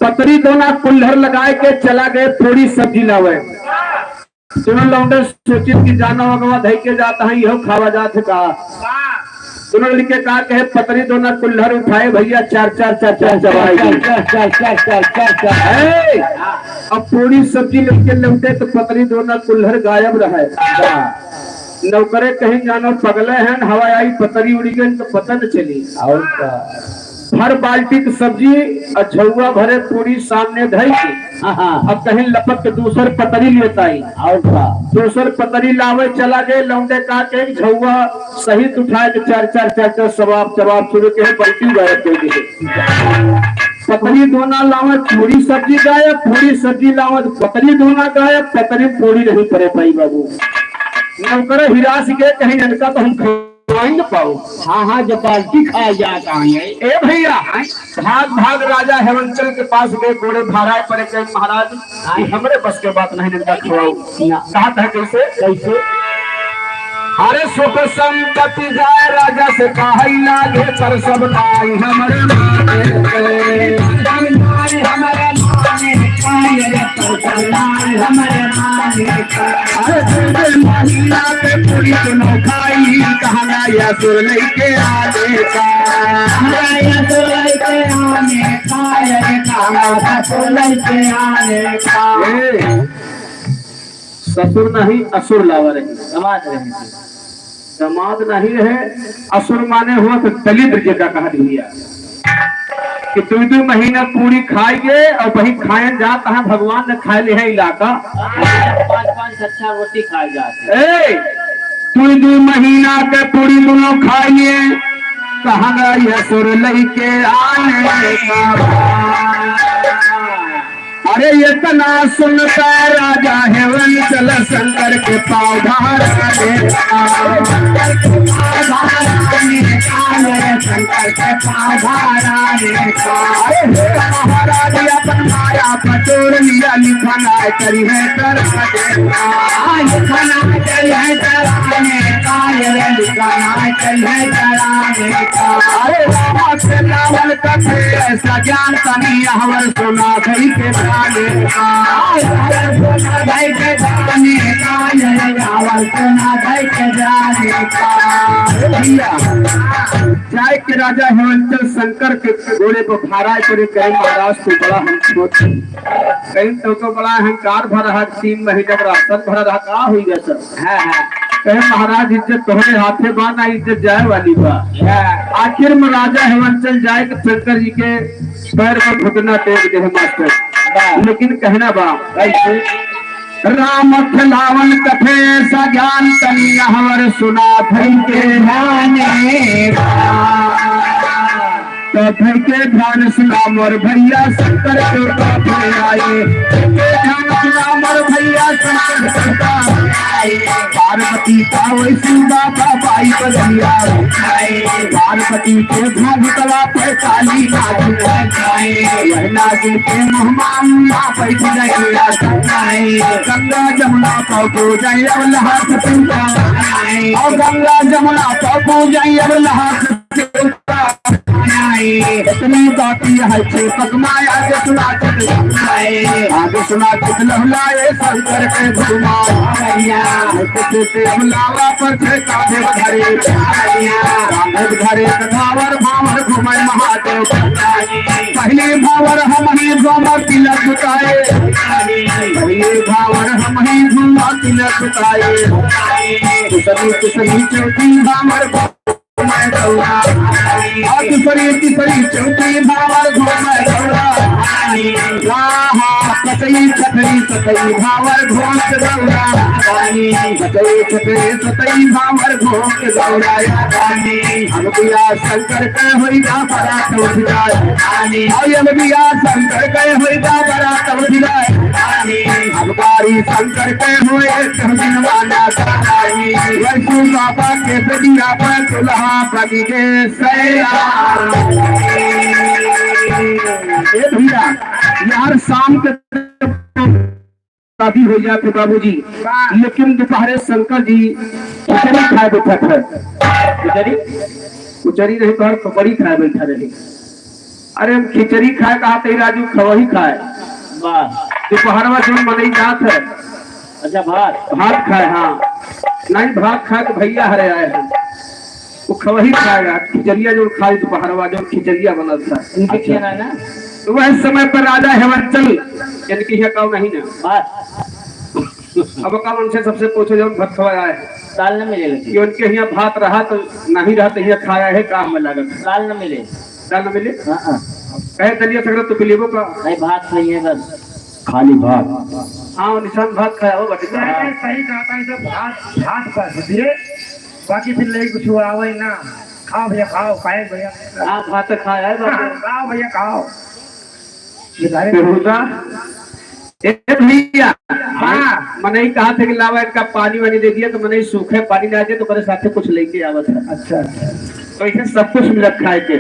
पतरी दोना कुल्हर लगाए के चला गए पूरी सब्जी लावे। दोनों लौंडे सोचे कि जाना होगा धई के जाता है यह खावा जात का। दोनों लड़के कहा के पतरी दोना कुल्हर उठाए भैया चार चबाई अब पूरी सब्जी लेके लौटे तो पतरी दोना कुल्हर गायब रहे। नौकरे कहीं जानो पगले हैं हवा आई पतरी उड़ी गई तो पता न चली। और हर बाल्टी की सब्जी और झुआ भरे पूरी सामने धई की अब कहीं लपक के दूसर पतरी लेता ही और दूसर पतरी लावे चला गए लौंडे का के झुआ सहित उठाए के चार सवाब चबाब शुरू के बल्कि गायब कर दिए। पतरी दोना लावे पूरी सब्जी गायब पूरी सब्जी लावे पतरी दोना गायब पतरी पूरी नहीं करे पाई बाबू। नौकर हिरास के कहीं इनका तो हम खवाएंगे पाओ। हाँ हाँ जब बाल्टी खाया जाता है ए भैया भाग राजा हेमंचल के पास गए घोड़े भाड़ा पर महाराज ये हमरे बस के बात नहीं इनका खिलाओ। कहा था कैसे कैसे अरे सुख संपत्ति जाए राजा से काहे लागे पर सब नाई हमरे अरे महिला पे पूरी सुनो खाई कहना या सुर लेके आने का ससुर नहीं असुर लावा रही समाज रहे दमाद नहीं रहे असुर माने हुआ तो दलित जगह कहा दिया कि 2 महीना पूरी खाइए और वही खाए जाता है भगवान ने खाए ले है इलाका 5 अच्छा रोटी खाई जाती है। 2 महीना के पूरी दोनों खाइए कहा यह सुर लेके आने का। अरे इतना सुनता राजा हेमंचल शंकर के पौधार महाराज अपन माया पटोर लिया लिखना करी है अरे रामा से रावण कथे ऐसा ज्ञान तनी हवर सुना गई के चाय के राजा हेमंचल शंकर के घोड़े पर भाड़ा करे कहीं महाराज को बड़ा हम छोट कहीं तो बड़ा अहंकार भरा 3 महीने का राशन भरा रहा कहा हुई गया सर कहे महाराज इज्जत तुम्हारे हाथे बाना इज्जत जाए वाली बा। आखिर में राजा हेमंचल जाए के शंकर जी के पैर में घुटना टेक दे मास्टर लेकिन कहना बा राम खिलावन कथे सा ज्ञान तनी हवर सुना थई के तो के ध्यान सुना मोर भैया शंकर के पापे आए ध्यान सुना मोर भैया शंकर पार्वती का वैसी बाबा बाई बलिया पार्वती के भगतवा पे काली नागी के मेहमान बैठ गंगा जमुना पौ जाए अब लहास और गंगा जमुना पौ जाए अब लहास इतनी बाती है पकमाया आगे सुना लहलाए शंकर के घुमावा पर घरे घरे भावर भावर घूमे महादेव पहले भावर हम ही गोमा तिलक उताए, पहले भावर हम ही गोमा तिलक उताए, दूसरी तीसरी चौथी भावर घूमै गौरा, और दूसरी तीसरी चौथी भावर घूमै गौरा, कतई छतरी सतई भावर घोष गौरा, कतई छतरी सतई भावर घोष गौरा, हम बिया शंकर के होइगा बरात उठ जाए, हम बिया शंकर के होइगा बरात उठ जाए, हम बारी शंकर के होए कहवाना कराई, वैष्णु बाबा के बेटिया पर दुल्हा बनी के सैयार। भैया यार शाम के शादी हो जाते बाबूजी, लेकिन दोपहर शंकर जी खिचड़ी खाए बैठा थे, खिचड़ी नहीं घर पकड़ी खाए बैठा रहे। अरे हम खिचड़ी खाए कहा थे राजू खवही खाए, दोपहर में जो मनई जात है। अच्छा भात खाए, हाँ नहीं भात खाए तो भैया हरे आए हैं, वो खवही खाएगा, खिचड़िया जो खाए दोपहर जो खिचड़िया बना था उनके क्या ना। तो वह समय पर राजा हेमंचल इनकी है कहो नहीं ना, अब का मन से सबसे पूछो जब भात खवाया है दाल न मिले, कि उनके यहाँ भात रहा तो नहीं रहा तो यहाँ खाया है काम में लागत, दाल न मिले, दाल न मिले कहे दलिया सगरा तो पिलेबो का नहीं भात खाइए बस खाली भात। हाँ निशान भात खाया हो बटे सही कहता है, तो भात कर दिए, बाकी फिर ले कुछ आवे ना। खाओ भैया खाओ, खाए भैया, हाँ भात खाया है खाओ भैया खाओ। भैया हाँ मैंने ही कहा था कि लावा इनका पानी वानी दे दिया, तो मैंने सूखे पानी ला दिया, तो मेरे साथ कुछ लेके आवा था। अच्छा तो इसे सब कुछ मिला खाए के,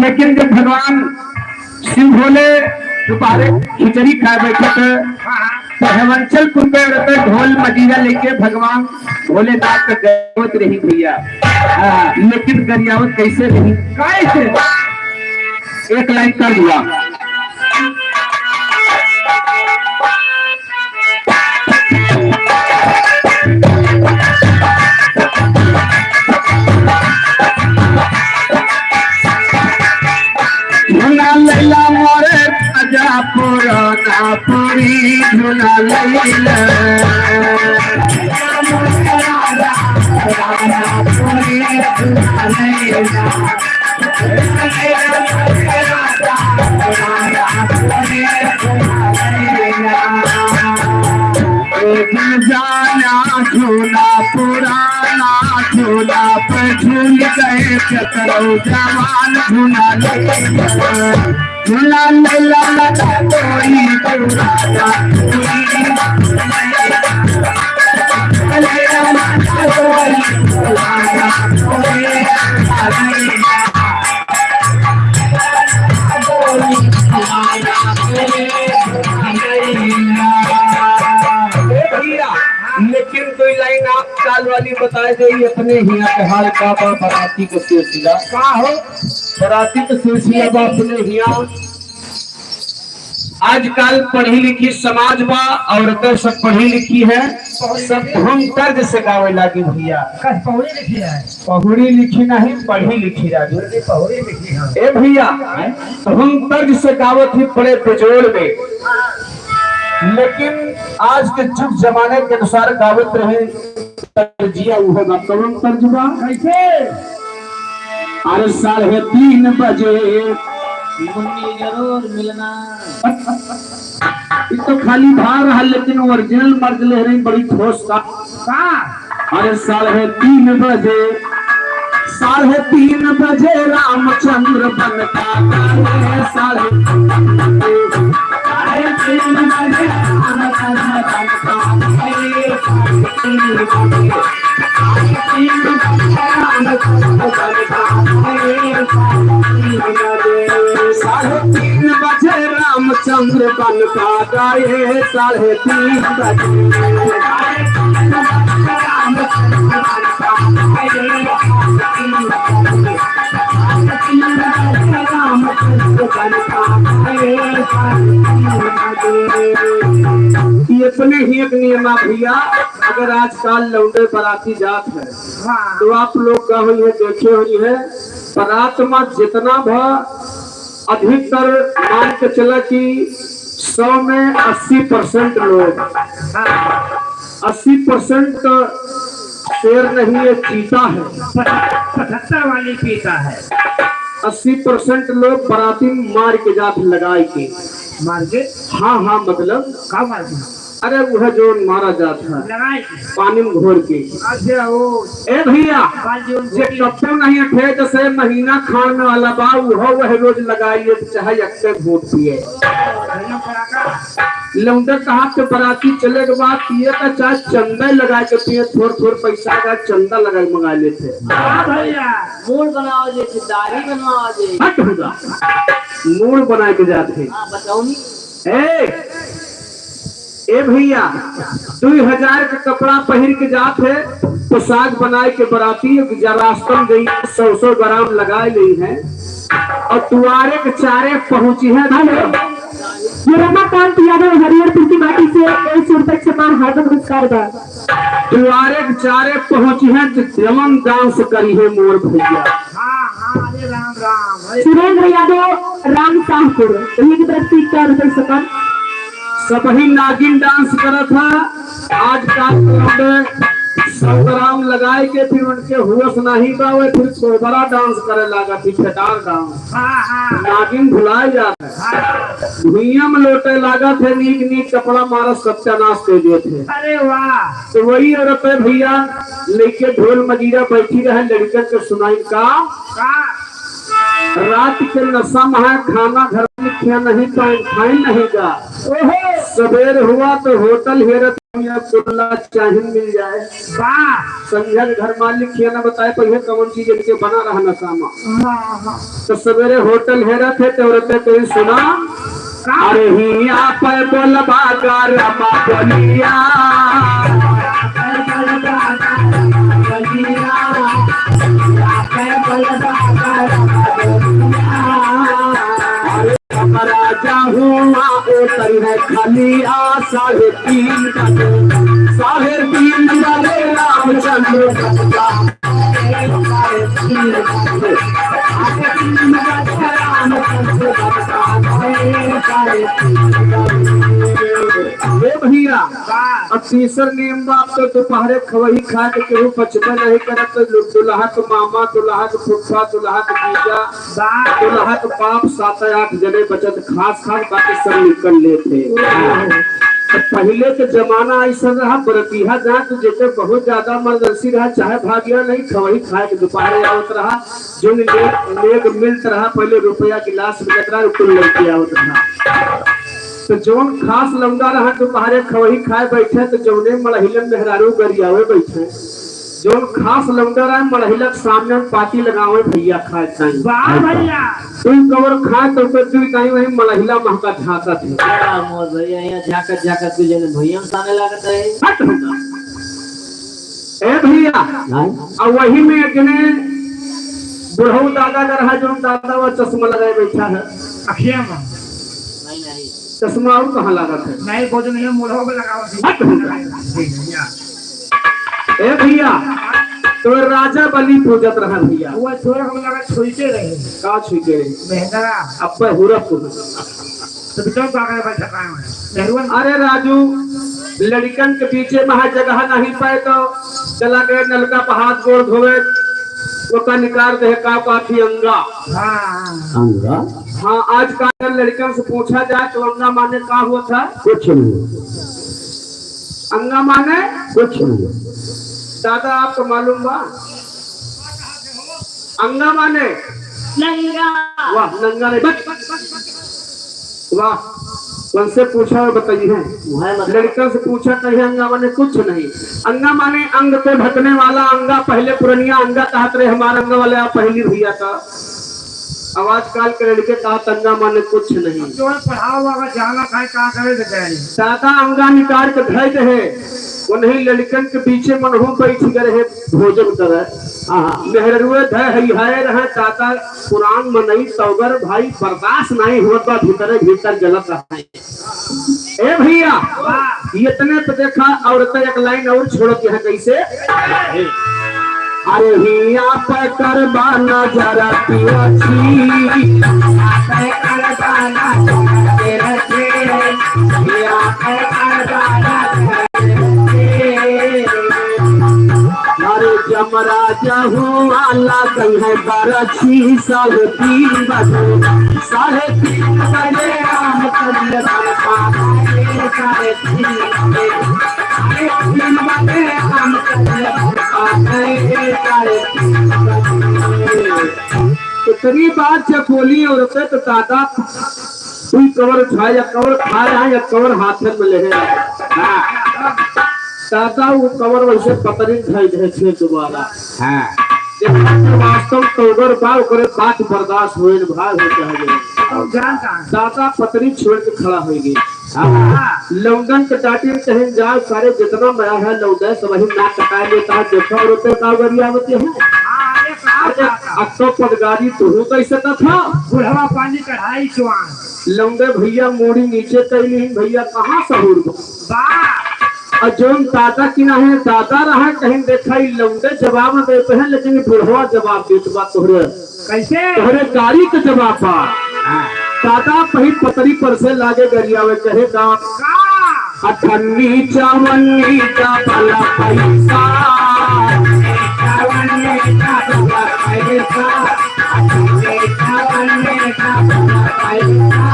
लेकिन जब भगवान शिव भोले दोपहर खिचड़ी खाए बैठे थे, तो हेमंचलपुर पे ढोल मजीरा लेके भगवान भोलेनाथ का गरियावत रही भैया। लेकिन गरियावत कैसे रही, कैसे एक लाइन कर दिया, झूला लैला मोरे राजा पुराना पुरी, झूला लैला जाना झूला पुराना, झूला पर झूल गए चकरो जवान, झूला झूला लैला लगा कोई राजा लेकिन कोई लाइन आप काल वाली बताए गई अपने हिया के हाल का बराती का सिलसिला का हो, बराती का सिलसिला अपने हिया। आजकल पढ़ी लिखी समाज बा, औरतें सब पढ़ी लिखी है, सब धुन तर्ज से गावे लगी भैया। पहुड़ी लिखी है, पहुड़ी लिखी नहीं पढ़ी लिखी राजू, पहुड़ी लिखी है। ए भैया धुन तर्ज से गावत ही बड़े बेजोड़ में, लेकिन आज के जुग जमाने के अनुसार गावत रहे तर्जिया होगा कौन तर्जुबा कैसे। अरे 3:30 बजे जरूर मिलना, ये तो खाली भार रहा, लेकिन ओरिजिनल मर्ज ले रही बड़ी ठोस का। अरे 3:30 बजे 3:30 बजे रामचंद्र बनता, 3:30 बजे रामचंद्र बनता गाये, 3:30 ये अपने ही एक नियम भैया। अगर आजकल लौंडे बराती जात है तो आप लोग का हुई है देखे हुई है, बारात में जितना अधिकतर मान के चला कि 100 में 80% लोग 80% शेर नहीं है चीता है। 75 वाली पीता है 80% लोग बराती मार के जात लगाए के। मार के हाँ मतलब का मार के अरे वह जो मारा जाता है लगाए पानी में घोर के। अच्छा वो ए भैया बाजी जे कपड़े नहीं थे जैसे महीना खान में वाला बा वह रोज लगाइए चाहे अक्सर वोट पिए। लौंडा कहा के बराती चले के बाद पिए का चाहे चंदा लगा के पिए थोड़ पैसा का चंदा लगा मंगा लेते। भैया मूड बनाओ जे दाढ़ी बनवाओ जे हट होगा मूड बना के जाते। बताओ नी ए भैया 2000 का कपड़ा पहन के जाते पोशाक बनाए के बराती रास्ता गई 100 ग्राम लगाई गई है और तुआरे के चारे पहुंची है। रमाकांत यादव हरिहरपुर की माटी से 100 रुपए सम्मान हार्दिक नमस्कार बा। तुआरे के चारे पहुंची है जमन डांस करी है मोर भैया। हाँ अरे राम राम सुरेंद्र यादव राम शाहपुर की तरफ से 4 रुपए सम्मान। सब ही नागिन डांस करा था आज का 100 ग्राम लगाए के फिर उनके हुआ नहीं पावे फिर बड़ा डांस करे लगा थी फेटार डांस। नागिन भुलाए जाता है भुइया में लोटे लगा थे नीक कपड़ा मारा सत्यानाश दे दिए थे। अरे वाह तो वही औरत है भैया लेके ढोल मजीरा बैठी रहे लड़के के सुनाई का रात के नशा में खाना घर में खिया नहीं खाई नहीं का सवेर हुआ तो होटल हेरत चाहिए मिल जाए संध्या घर मालिक खिया ना बताए पहले कौन चीज इनके बना रहा नशा में तो सवेरे होटल हेरत है तो औरतें कहीं सुना अरे हिया पर बोलबा रमा बोलिया राजा हुआ उतर है खाली आशा है 3 बजे रामचंद्र भैया अब तीसर नियम बाप तो दोपहरे खवही खा के केहू पचपन नहीं करत दुल्हा के मामा दुल्हा के फुफा दुल्हा के जीजा दुल्हा के बाप 7-8 जने बचत खास बाकी सब निकल लेते। तो पहले के जमाना ऐसा रहा बरतिहा जहाँ तो जेके बहुत ज्यादा इमरजेंसी रहा चाहे भागिया नहीं खवही खाए के दोपहर आवत रहा जो लेग मिलत रहा पहले रुपया गिलास मिलत रहा कुल लड़के आवत रहा तो जौन खास लंगा रहा दोपहरे खवही खाए बैठे तो जौने मड़हिलन मेहरारू गरियावे बैठे जौन खास लंगा रहा मड़हिलक सामने पार्टी लगावे भैया खाए भैया तुम कवर खाए तो वही मड़हिला महका झाका थे मोर भैया यहाँ झाकत तू जने भैया सामने लागत है ए भैया और वही में जने बुढ़ऊ दादा का रहा जो दादा वो चश्मा लगाए बैठा है अखिया में नहीं चश्मा और कहाँ लागत है नहीं भोजन है मुढ़ो में लगाओ ए भैया तो राजा बलि पूजत रहा भैया वो छोरा को लगा छुईते रहे का छुईते रहे मेहंदरा अब पर हुरफ तो बिचार का आगे बैठा है नेहरुन अरे राजू लड़कन के पीछे महा जगह नहीं पाए तो चला गए नलका पर हाथ गोड़ धोवे वो का निकाल दे का काफी अंगा अंगा हाँ आज का लड़कन से पूछा जाए तो अंगा माने का हुआ था कुछ नहीं अंगा माने कुछ नहीं दादा आपको मालूम बा अंगा माने नंगा वाह नंगा नहीं वाह उनसे पूछा और बताइए लड़का से पूछा कहीं अंगा माने कुछ नहीं अंगा माने अंग पे ढकने वाला अंगा पहले पुरनिया अंगा कहते रहे हमारा अंगा वाले आप पहली भैया का आवाज काल के लड़के कहा अंगा माने कुछ नहीं जो पढ़ाओ अगर जाना खाए का करे दादा अंगा निकाल के धैर्य है वो नहीं लड़कन के पीछे मनहू बैठ गए है भोजन करे मेहरुए धय रहे दादा पुराण मनई सौगर भाई बर्दाश्त नहीं होता भीतर जलत रहा ए भैया इतने पे देखा औरत एक लाइन और छोड़त है कैसे अरे हिया पे करबा नजर पिया छी खजाना के रखे दिया है खजाना अरे जमराजा हुआ लागल है बरछी 3:30 बजे 3:30 बजे राम चंद्र पाए 3:30 बजे 3 बजे राम चंद्र पाए 3:30 बजे। इतनी बात जब बोली औरतें तो दादा कोई कवर उठाए या कवर खा रहा है या कवर हाथ में ले रहा है। दादा वो कवर वैसे पतरी खाई दे छे दोबारा। हाँ वास्तव कवर बा ओकरे बात बर्दाश्त होए न भाग हो चाहे जानता दादा पतरी छोड़ के खड़ा हो गई। लौंडन के डाटे कहीं जाओ सारे जितना बड़ा है लौंडे सब वही नाक कटाए लेता है देखो औरतें का गरिया होते हैं। अब तो पदगारी तू कैसे था बुढ़वा पानी कढ़ाई चुआन लौंडे भैया मोड़ी नीचे कैली भैया कहाँ सहूर और जोन दादा की ना है दादा रहा कहीं देखा लौंडे जवाब न देते हैं लेकिन बुढ़वा जवाब देते बा तोहरे कैसे तोहरे गाड़ी के जवाब पा दादा पही पतरी पर से लागे गरिया में कहे दा अठन्नी चवन्नी का भला पैसा चवन्नी का भला पैसा चवन्नी का भला पैसा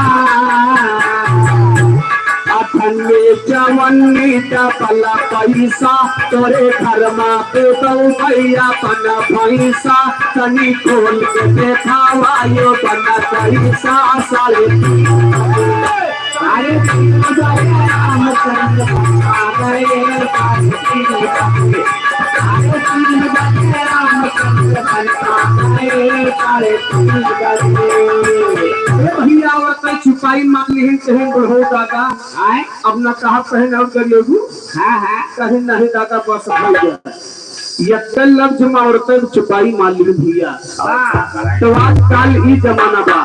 अठन्नी चवन्नी का भला पैसा तोरे घर में दे दो भैया बना पैसा तनी खोल के देखावा यो बना पैसा 3:30 राम चंद्र पाए 3:30 बजे 3 बजे राम चंद्र पाए 3:30 बजे। भैया और कई छुपाई मांग ली कहीं बढ़ो दादा आए अब न कहा पहन और करियोगू हाँ हाँ कहीं नहीं दादा बस भैया ये कल लफ्ज में औरतें छुपाई मान ली भैया तो आजकल ही जमाना बा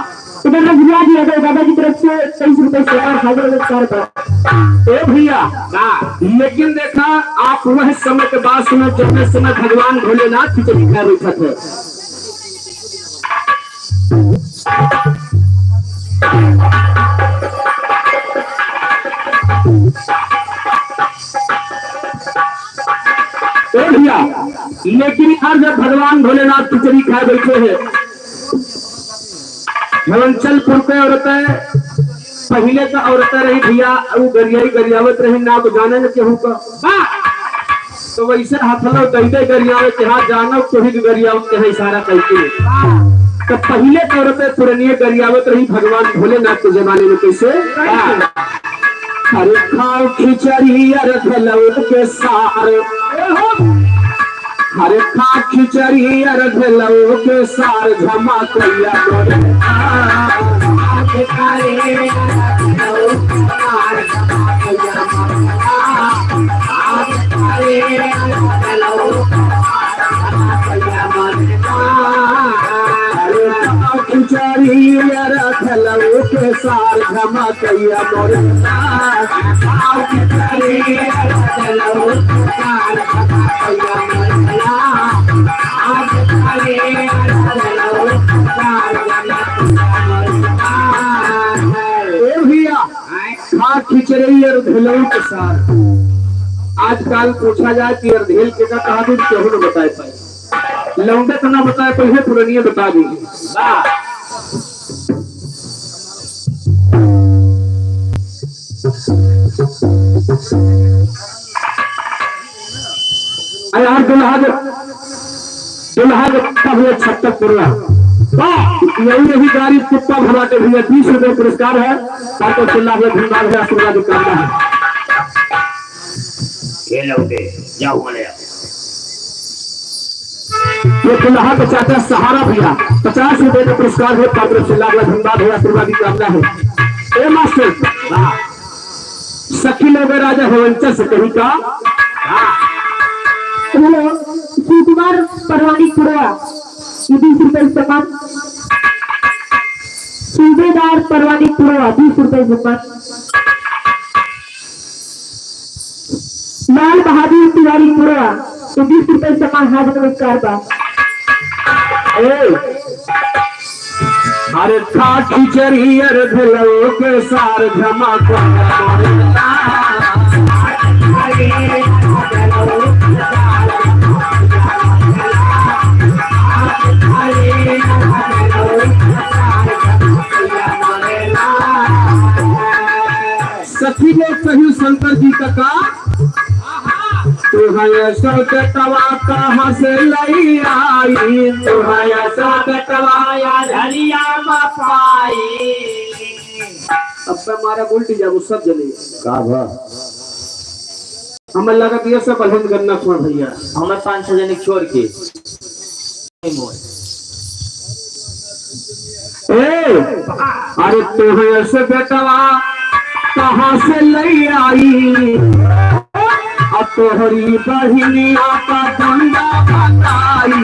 इधर में भिजवा दिया था दादा की तरफ से 23 रुपए से और हजार रुपए ए भैया लेकिन देखा आप वह समय के बाद सुनो जब समय भगवान भोलेनाथ की लिखा बैठा थे भैया लेकिन आज जब भगवान भोलेनाथ खिचड़ी खाए बैठे हैं हिमाचलपुर के औरतें पहले का औरतें रही भैया वो गरियावत रही ना तो जाने न केहू का तो वैसे हथलो दैदे गरियावे के हाथ जानो तो ही गरियावत के इशारा करके तो पहले के औरतें पुरानी गरियावत रही भगवान भोलेनाथ के जमाने में कैसे अरे खाओ खिचड़ी अरघलऊ के सार हरे खा खिचड़ी अरघलऊ के सार झमा कैया मोरे खिचड़ी अरघलऊ के सार झमा कैया मोरे खिचड़ी अरघलऊ के सार झमा कैया खा खिचड़ी और ढेलऊ के साथ आजकल पूछा जाए कि अर्धेल के का कहा भी केहू न बताए पाए लौंडे तो ना बताए पहले पुरानी बता दीजिए यार दुल्हा हुए 76 पूरा यही गाड़ी कुत्ता भराटे भैया 20 रुपए पुरस्कार है ताकि चिल्ला हुए धन्यवाद है आशीर्वाद कामना है ये दुल्हा के चाचा सहारा भैया 50 रुपए का पुरस्कार है ताकि चिल्ला हुए धन्यवाद है आशीर्वाद कामना है ए मास्टर सखी लोग राजा हेवंचल से कहीं का हेलो कुमार परवानी पुरवा 20 रुपए समान सूबेदार परवानी पुरवा 20 रुपए समान लाल बहादुर तिवारी पुरवा 20 रुपए समान हाथ नमस्कार बा अरे खा खिचड़ी अर भेलो के सार जमा सखी लोग कही शंकर जी का तुहय सो बेटवा कहाँ से लई आई, तुहय सो बेटवा या धनिया पाई। अब तो हमारा उल्टी जाओ सब जने का भा हमें लगा ये सब अलहन करना छोड़ भैया हमें 5-6 जने छोड़ के अरे तुहय से बेटवा कहाँ से लई आई, अब तोहरी बहिनिया का डंडा भगाई,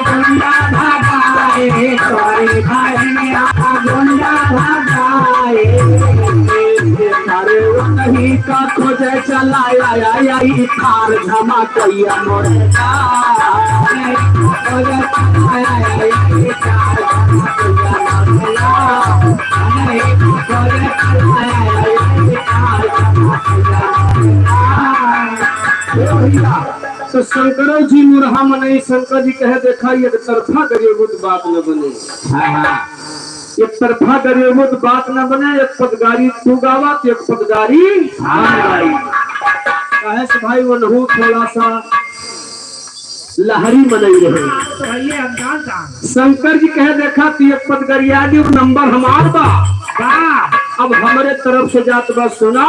डंडा भगाए तोहरी बहिनिया का डंडा भगाए। अरे वही का खोजे चलाया आई थार धमाकैया मोरे खोजे चलाया आई थार धमाकैया खोजे चलाया तो शंकर जी मुरहा मने शंकर जी कहे देखा एक तरफा करिए बात न बने। एक तरफा करिए बात न बने, एक पदगारी तू गावत एक पदगारी कहे से भाई वो नहू थोड़ा सा लहरी मनई रहे। शंकर जी कहे देखा ती एक पदगरिया दी नंबर हमार बा, अब हमारे तरफ से जात बा सुना।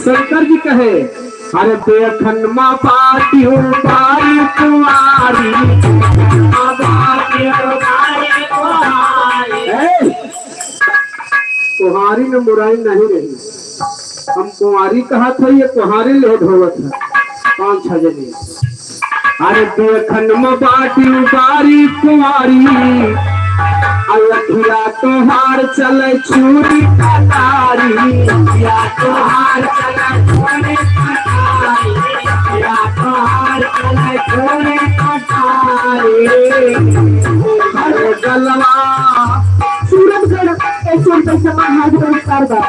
शंकर जी कहे अरे देखन माँ पाती हो पाई तुम्हारी कुहारी में मुराई नहीं रही, हम कुंवारी कहा था ये कुहारी ले ढोवत है 5-6 जने। अरे देखन में बाटी उबारी कुंवारी अलखिया तोहार चले चूरी कटारी, तोहार चले चूरी कटारी, तोहार चले चूरी कटारी। अरे गलवा सूरजगढ़ 100 रुपये सामान हाथ पुरस्कार का।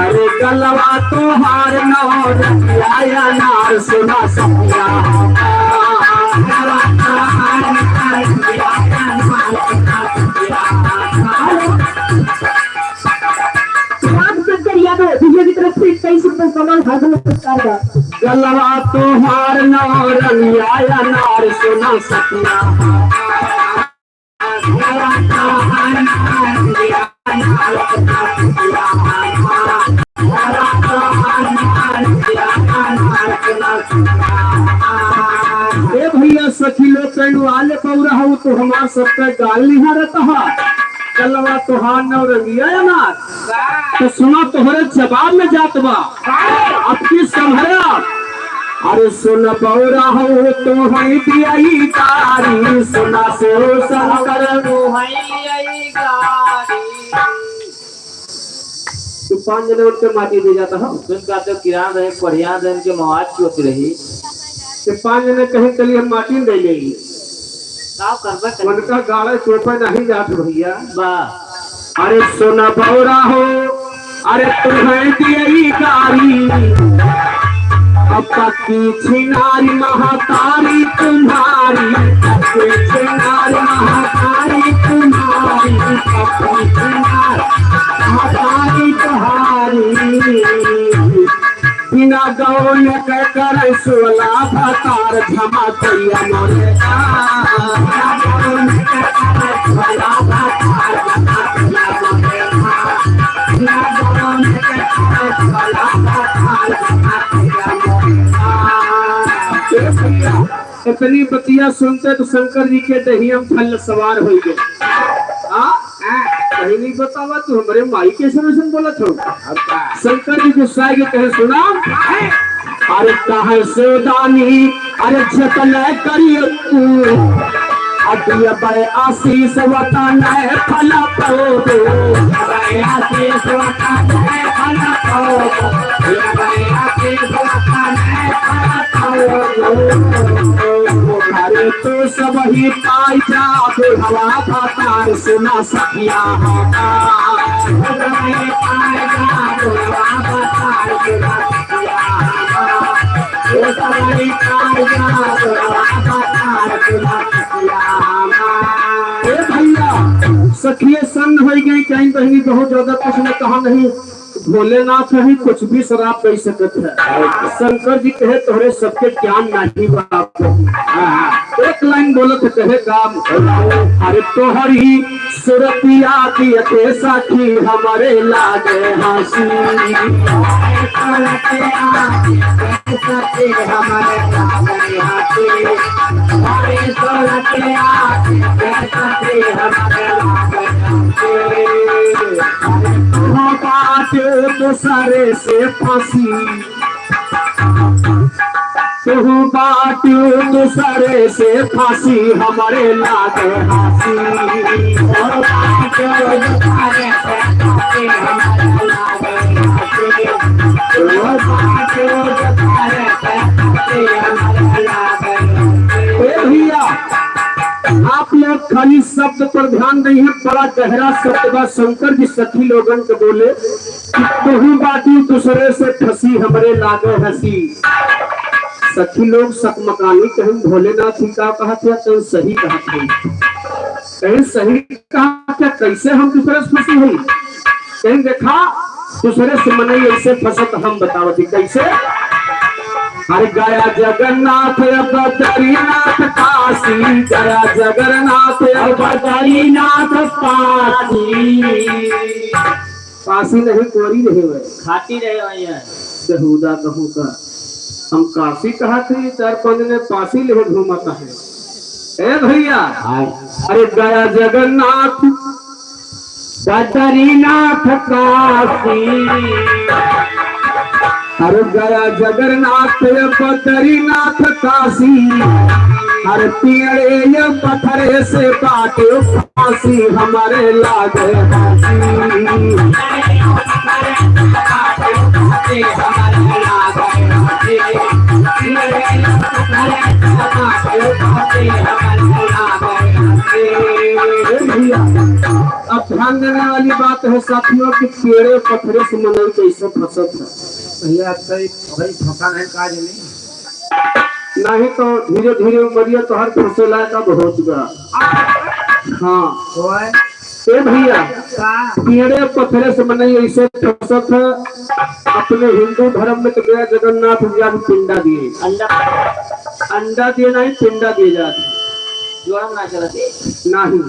अरे गलवा तोहार नौर आया नार सुना सपिया वीडियो की तरफ से 23 रुपये सामान हाथ पुरस्कार का। गलवा तोहार नौर आया नार सुना सपिया भैया सखी लोग वाले पौरा हो तो हमार सबका गाल नहीं रहता है। गलवा तोहार नौरंगिया या ना तो सुना तोहरे जवाब में जात बा अब की संभरा। अरे सुन पौरा हो तो हई दियाई तारी सुना से हो शंकर तू 5 जने उठ के माटी दे जाता है तुम तो किरान रहे बढ़िया दिन के मवाज चोत रही कि 5 जने कहीं के लिए माटी दे लेगी उनका गाड़ा चोपे नहीं जात भैया बा। अरे सोना पौरा हो अरे तुम्हें दियई गारी अब की छिनारी महातारी तुम्हारी छिनारी महातारी तुम्हारी महातारी तुम्हारी बिना गौन कर सोला भतार धमाकैया मोरे इतनी बतिया सुनते तो शंकर जी के दहियम फल सवार हो गए। कहीं नहीं बतावा तू हमारे माई के समझन बोला था। शंकर जी गुस्सा के कहे सुना अरे कहे सोदानी अरे जतन करियो तू अदिया बड़े आशीष वतन फल पौधे बड़े आशीष वतन फल पौधे बड़े आशीष वतन फल पौधे अरे तो सब ही पाई जा हवा भातार सुना सखिया भैया सखिए संग हो गई कहीं कहीं बहुत ज्यादा कुछ ने कहा नहीं भोलेनाथ ही कुछ भी शराब पी सकत है शंकर जी कहे तोहरे सबके ज्ञान नहीं बाप एक लाइन बोलत कहे काम अरे तोहरी सुरतिया की अथे साखी हमारे लागे हंसी तो सारे से फांसी तू बाट तो सारे से फांसी हमारे लागे हंसी भैया आप लोग खाली शब्द पर ध्यान नहीं है बड़ा गहरा शब्द बा शंकर जी सखी लोगन को बोले तुही बाटी दूसरे से फंसी हमरे लागे हंसी सखी लोग सकमकानी कहीं भोलेनाथ ही का कहा था कहीं सही कहा था कहीं सही कहा था कैसे हम दूसरे से फंसी हुई कहीं देखा दूसरे से मन ऐसे फंसत हम बतावती कैसे अरे गया जगन्नाथ बद्रीनाथ काशी गया जगन्नाथ बद्रीनाथ काशी काशी नहीं कोरी नहीं हुए खाती रहे बेहुदा कहूँ का हम काशी कहा थे 4-5 दिन पासी ले घूमता है ए भैया अरे गया जगन्नाथ बद्रीनाथ काशी अरे गया जगन्नाथ बद्रीनाथ काशी हर पेड़े पत्थरे से काटे फांसी हमारे लागे अब ध्यान देने वाली बात है साथियों कि पेड़े पत्थरे से मनई कैसे फंसत है भैया भाई फंसा नहीं काज नहीं तो धीरे धीरे उमरिया तो हर फंसेला का बहुत बड़ा हाँ ए भैया पेड़े पत्थरे से मनई ऐसे फंसत है अपने हिंदू धर्म में तो गया जगन्नाथ जी पिंडा दिए अंडा दिए नहीं पिंडा दिए जाते जोड़म ना चलते नहीं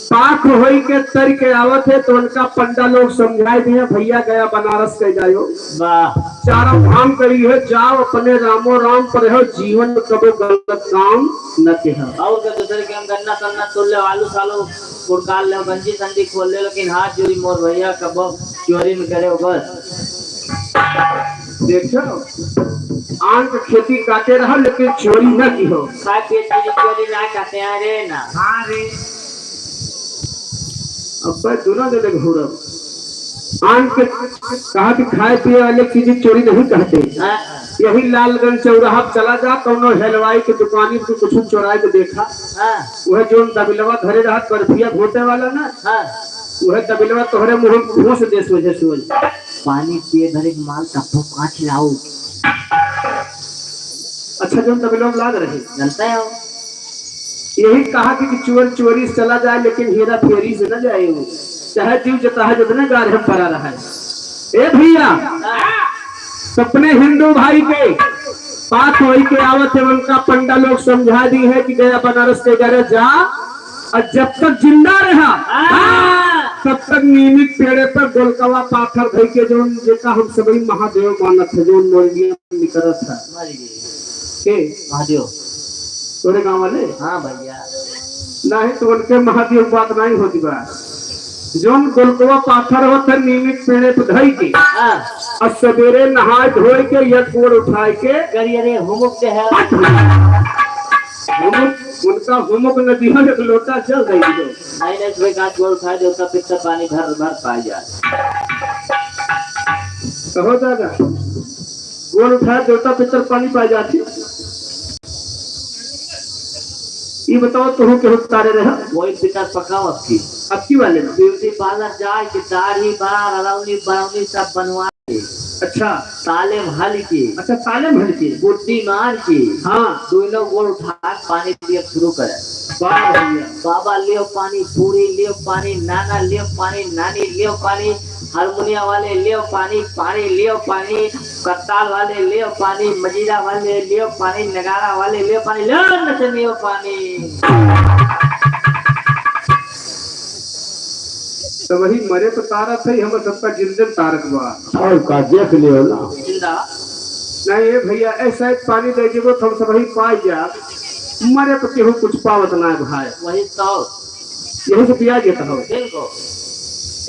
पाक होई के तर के आवत है तो उनका पंडा लोग समझाए दिए भैया गया बनारस के जायो वाह चारों काम करी है जाओ अपने रामो राम पर हो जीवन में कभी गलत काम न के है और के दूसरे के हम गन्ना सन्ना तोड़ ले आलू सालो उड़काल ले गंजी संदी खोल ले लेकिन हाथ जोड़ी मोर भैया कब चोरी में करे बस देखो आम की खेती काटे रहा लेकिन चोरी न की हो खा के चोरी ना करते हैं रे ना हाँ रे अब दोनों जगह घूरब आम के कहा कि खाए पिए वाले चीज चोरी नहीं कहते यही लालगंज चौराहा चला जा कौनो हलवाई के दुकानी पे कुछ चोराए के देखा वह जो दबिलवा घरे रहा बर्फिया घोटे वाला ना वह दबिलवा तोहरे मुंह घोस दे सोझे सोझ पानी पिए भरे माल टप्पो 5 लाओ अच्छा जो दबिलवा लाग रहे जानते हो यही कहा कि चोर चोरी से चला जाए लेकिन हेरा फेरी से न जाए वो चाहे जीव जता है जितने गार हम पड़ा रहा है ए भैया अपने हिंदू भाई के बात होई के आवत है उनका पंडा लोग समझा दी है कि गया बनारस के घर जा और जब तक जिंदा रहा तब तक नियमित पेड़े पर गोलकवा पाथर धई के जो जेका हम सभी महादेव मानत है जो मोरिया निकलत है के महादेव तोरे गांव वाले हाँ भैया नहीं तो उनके महादेव बात नहीं होती बा जोन गोलकवा पाथर होता नियमित पेड़े पे धई के और सवेरे नहाए धोए के या कोड़ उठाए के करिए रे होमवर्क से है उनका होमवर्क नदी में एक लोटा चल गई है नहीं नहीं सुबह काट गोल खा देवता पित्त पानी भर भर पाई जाए कहो दादा गोल उठाए देवता पितर पानी पाई जाती ये बताओ तुम के तारे रहे वही विकास पकाओ आपकी अब की वाले में? ब्यूटी पार्लर जाए कि दाढ़ी बाल अरौनी बरौनी सब बनवा के अच्छा ताले हल के अच्छा, ताले भर के। गुड्डी मार के हाँ, दो लोग गोल उठा के पानी पिए शुरू करे। वाह भैया, बाबा लियो पानी, बूढ़ी लियो पानी, नाना लियो पानी, नानी लियो पानी, हारमोनिया वाले लियो पानी, पानी लियो पानी, करताल वाले लियो पानी, मजीरा वाले लियो पानी, नगारा वाले लियो पानी, लो नचनियो पानी। तो वही मरे तो तारक है, हम सबका जिंदन तारक बा और का देख लियो ना। जिंदा नहीं ये भैया ऐसा एक पानी दे देबो तो हम सब वही पाई जा, मरे तो केहू कुछ पावत ना है भाई, वही तो यही से पिया देता हो। देखो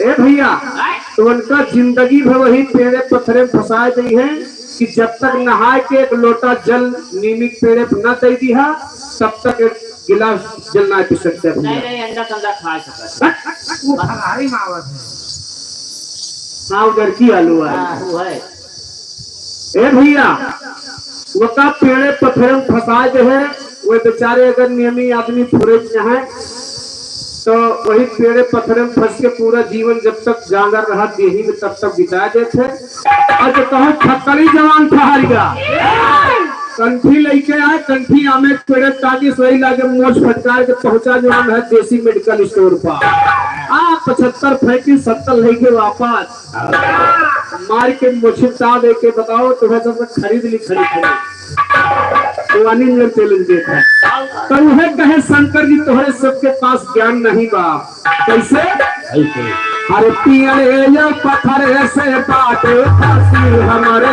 ए भैया, तो उनका जिंदगी भर वही पेड़े पत्थरे में फंसाए दी है कि जब तक नहाए के एक लोटा जल नीमित पेड़े पर न दे दिया तब तक एक गिलास जल ना पी सकते नहीं भैया। नहीं अंडा कंडा खा सकता वो फरारी मावत है। हाँ उधर की आलू है। हाँ वो है ए भैया, वो का पेड़े पत्थरे में फंसाए दे है, वो बेचारे अगर नियमी आदमी फुरे है तो वही पेड़े पत्थरे में फंस के पूरा जीवन जब तक जांगर रहा देही में तब तक बिता देते। और जो कहो छक्करी जवान ठहरिया कंठी लेके आए, कंठी आमे पेड़े ताकि सही लागे मोच फटकार के पहुंचा जो है देसी मेडिकल स्टोर पर। 75 फैंकी 70 लेके वापस मार के मोछिता दे के बताओ तुम्हें सब खरीद ली खरीद जवानी में चैलेंज देखा। तो वह कहे शंकर जी तुम्हारे सबके पास ज्ञान नहीं बा। कैसे? अरे पियरे या पत्थर से बात फांसी हमारे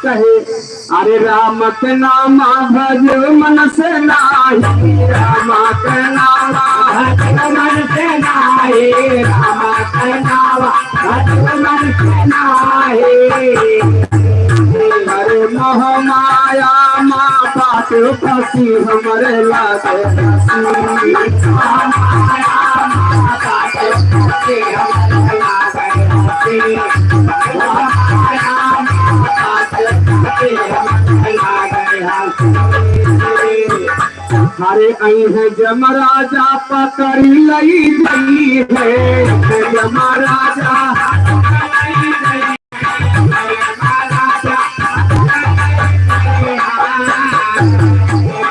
कहे अरे राम के नाम भज मन से नाही, राम के नाम भज मन से नाही, राम के नाम भज मन से नाही। अरे मोह माया माँ बात फंसी हमारे लागे हंसी, माया माँ बात फंसी हमारे लागे हंसी, माया हरे आई है जमराजा पकड़ी लई गई है, जमराजा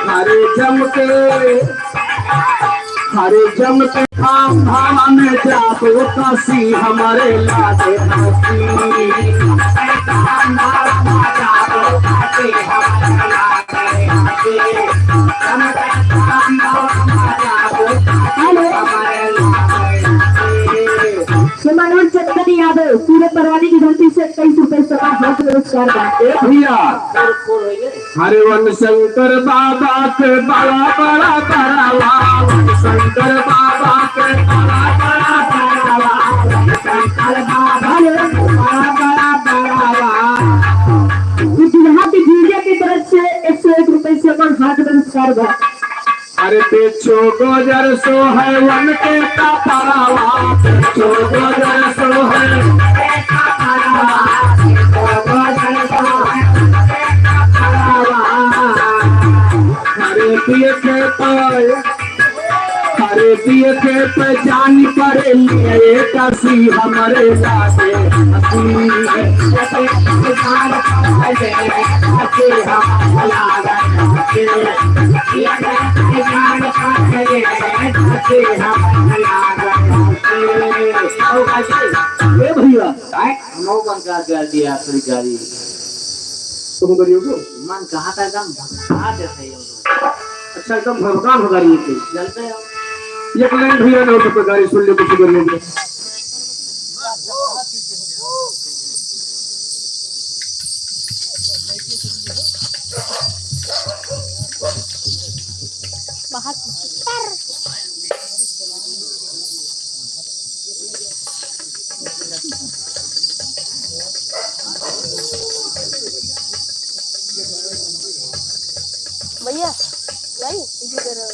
हरे जम के धाम धाम में जातो काशी हमारे लागे हंसी, मनोज चंदन यादव पूरे परवानी की धरती से 23 रुपए सभा हाथ पुरस्कार ए भैया कोल हो गए हरिवन शंकर बाबा के बड़ा बड़ा बड़ावा, शंकर बाबा के बड़ा बड़ा बड़ावा, शंकर बाबा के बड़ा बड़ा बड़ावा। यहाँ की मीडिया की तरफ से 101 रुपए से हाथ पुरस्कार बा। अरे बेचो गोजर सो है वन के का परावा, बेचो गोजर सो है हरे दिए के पाए, हरे दिए के पे जानी पड़े लिए कसी हमारे लागे भैया नौ मन का कर दिया आखिरी गाड़ी तुम करियोगे मन कहा था एकदम भगा देते हैं हम लोग। अच्छा एकदम भगवान हो गाड़ी है जलते हो एक लाइन भैया ना हो तो गाड़ी सुन ले कुछ करियोगे। भैया भाई इसी तरह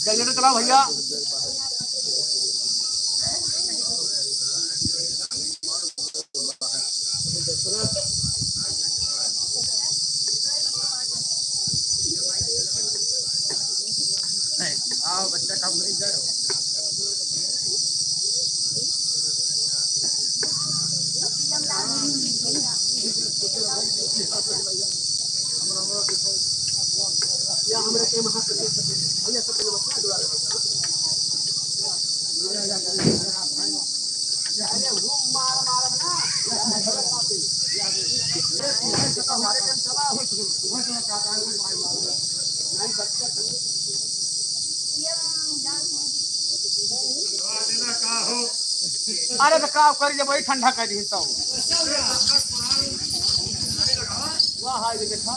जनरेटर चलाओ भैया। अरे तो का कर जब वही ठंडा कर दी तो वाह हाय देखा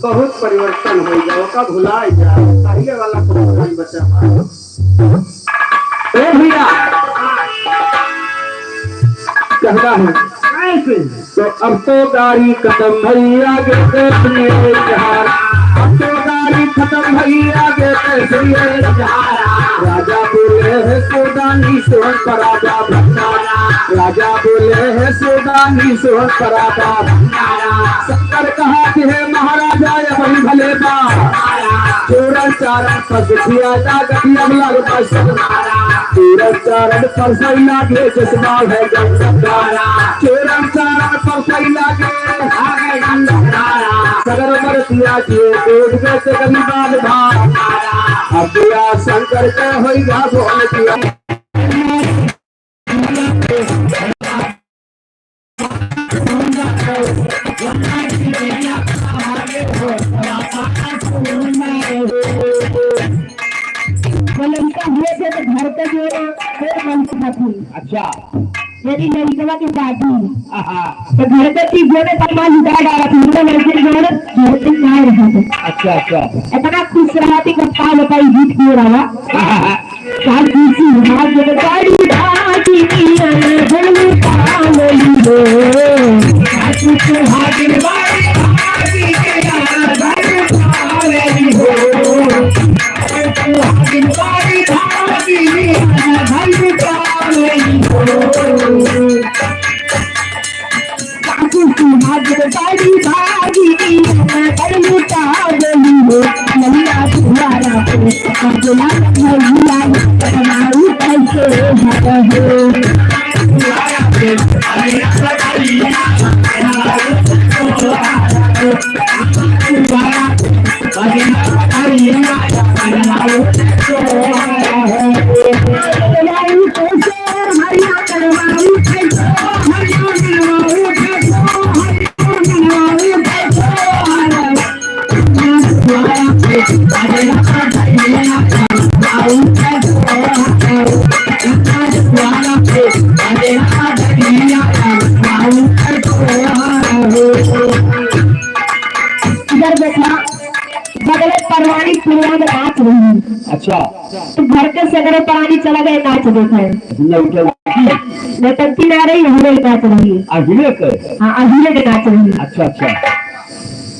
बहुत परिवर्तन हो जाओ का भुला जाओ पहले वाला को नहीं बचा ए भैया कहना है कैसे तो अब तो गाड़ी खत्म भैया के अपने जहार अब तो गाड़ी खत्म भैया के कैसे जहारा राजा बोले है सोदानी सोहन पराजा भंडारा राजा बोले है सोदानी सोहन पराजा भंडारा शंकर कहा कि है महाराजा या वही भले बा चोरन चारण पर दुखिया जा गठिया लगता सहारा चोरन चारण पर सही लागे चश्मा है गंगारा चोरन चारण पर सही लागे आगे गंगारा सगर मरतिया के दूध में से कभी बाल भारा अब दिया शंकर के होइगा बोल दिया हुए थे तो घर पे जो है थी। अच्छा मेरी लड़कवा की दादी तो घर पे थी जो ने परमा जुटा डाला थी तो लड़के घर पे नहीं रहा था। अच्छा अच्छा इतना खुश रहा थी कि का बताई गीत क्यों रहा चार खुशी हाथ में गाड़ी भागी दिल पाल लो हाथ में हाथ में भागी अच्छा तो घर के सगरे पानी चला गए नाच देखे नौटंकी ना रही अहिरे नाच रही है अहिरे के हाँ अहिरे के नाच रही है। अच्छा अच्छा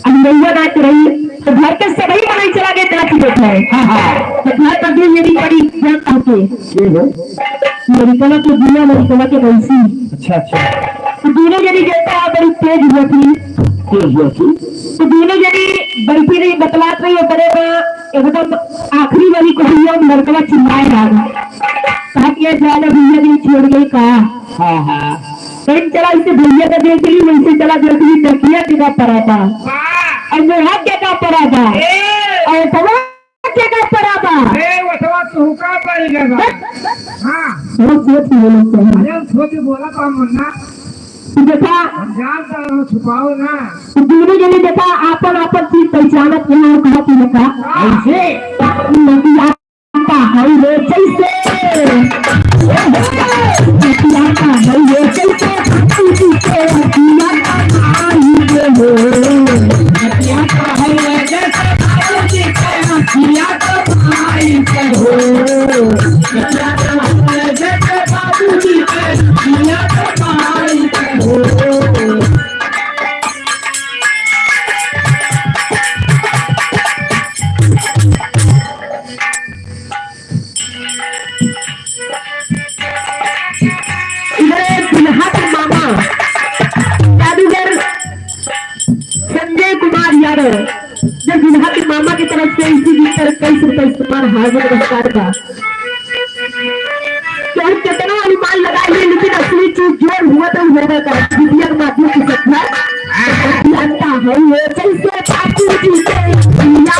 अहिरैया नाच रही है तो घर के सभी पानी चला गए नाच देखे हाँ हाँ तो घर पर भी मेरी बड़ी जानता होती मेरी कला की दुनिया मेरी कला के वैसी। अच्छा अच्छा तो दोनों जनी जैसा बड़ी तेज हुआ थी तो दोनों जनी बैठी रही बतलात रही है बड़े एकदम आखिरी वाली कोहिया लड़का चिल्लाए लगा ताकि ज्यादा भैया ने छोड़ गई कहा हाँ हाँ कहीं चला इसे भैया का देख ली वैसे चला देखी तकिया टिका पड़ा था और मेरा क्या पड़ा था और क्या पड़ा था बोला था मुन्ना देखा छुपाओ ना दोनों जने देखा आपन आपन चीज पहचानत यहाँ कहा कि देखा ऐसे नदी आता है रे कैसे नदी आता है रे कैसे तू से नदी आता आई रे हो नदी आता है रे कैसे नदी आता पर हाजिर नमस्कार का चाहे कितना अनुमान लगा ले लेकिन असली चीज जो हुआ तो होगा का मीडिया के माध्यम से सकता जानता है ये कैसे बापू जी के या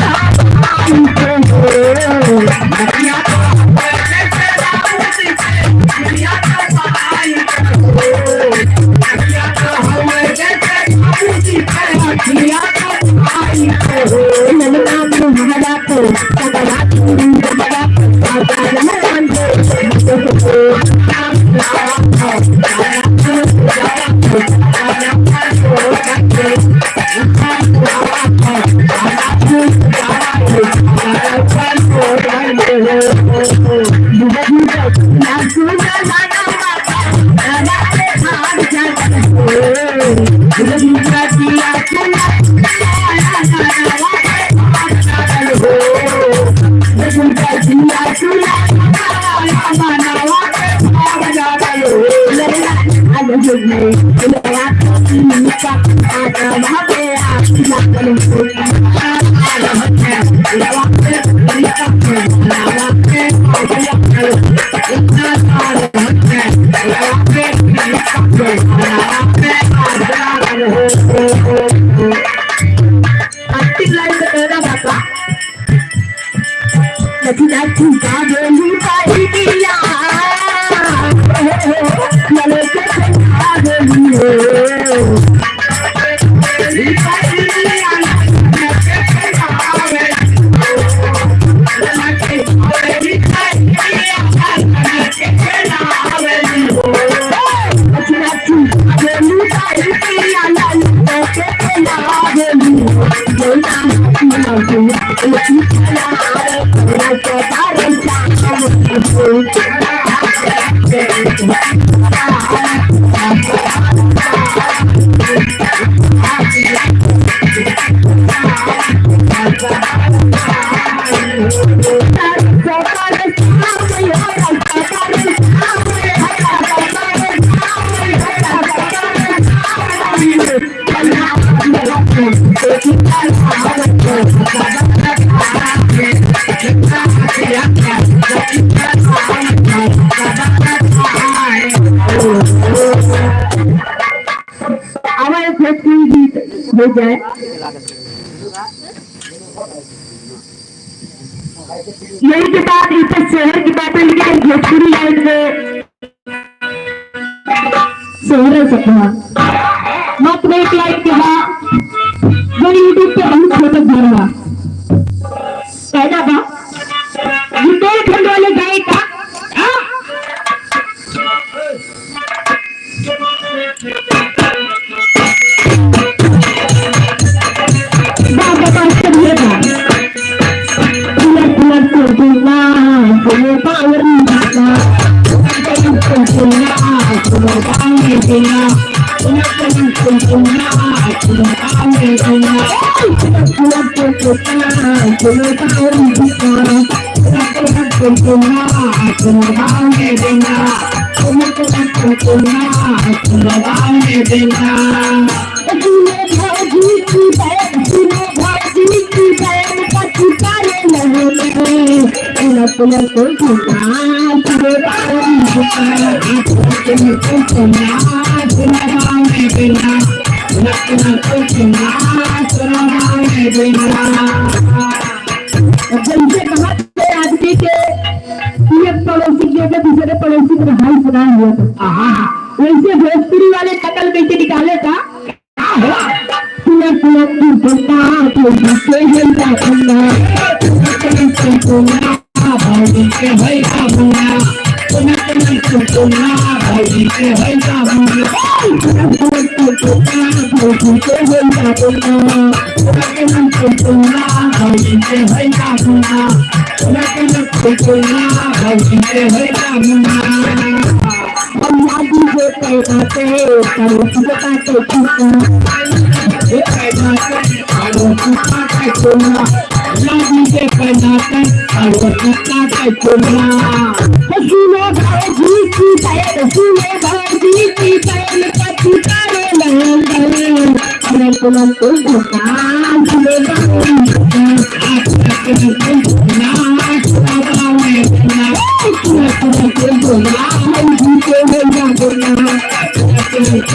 हो जाए यही के बाद इस शहर की बातें लिखा है भोजपुरी लाइन में शहर सपना मात्र एक लाइन के बाद जो यूट्यूब पे बहुत छोटा धरवा पहला बा बुंदेलखंड वाले गाय का आदमी के पड़ोसी के दूसरे पड़ोसी को हाल सुना हुआ था वैसे भोजपुरी वाले कतल कैसे निकाले था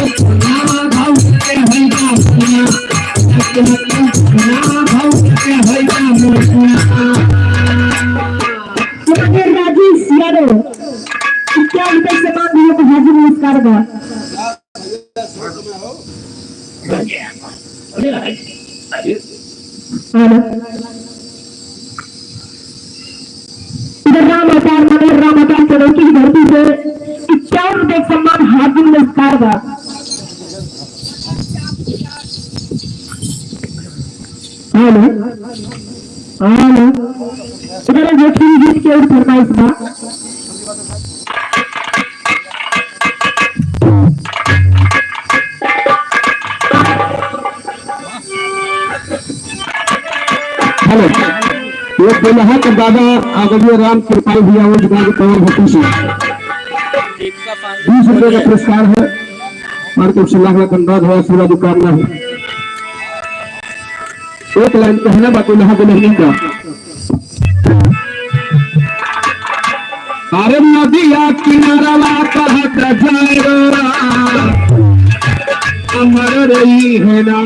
ना भाव के होइगा मुनिया ना भाव के होइगा मुनिया तुम्हारे राजेश यादव 51 रुपए से मान दिए तो हाजिर नमस्कार बा इधर राम अवतार नगर राम अवतार चौकी की धरती से 51 रुपए सम्मान हाजिर नमस्कार बा हेलो हेलो इधर जोखिम गीत के और फरमाइश बा हेलो ये दुल्हा के दादा आगव्य राम कृपाल भैया वो दुकान के पवन भट्टी से 20 रुपए का पुरस्कार है और कुछ लाख लाख धन्यवाद है आशीर्वाद कामना है एक लाइन कहना बात दुल्हा दुल्हन का अरे नदिया किनारा कहत जाएगा अमर रही है ना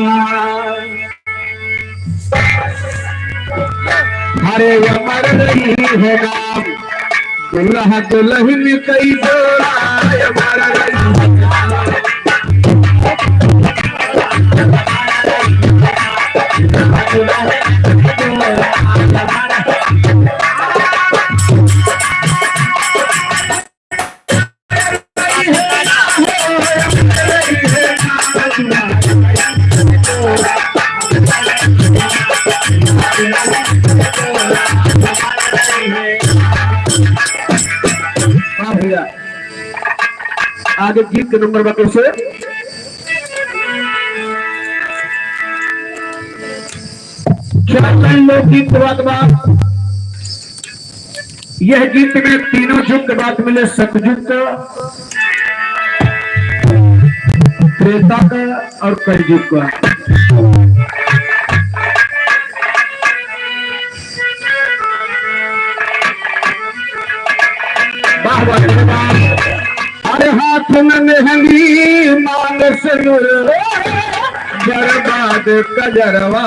हरे अमर रही है नाम दुल्हा दुल्हन कई जोड़ा अमर रही है आगे गीत के नंबर बाकी से लोकगीत के बाद यह गीत में तीनों युग के बाद मिले सतयुग त्रेता का और कलयुग का अरे हाथ में मेहंदी मांग सिंदूर बर्बाद कजरवा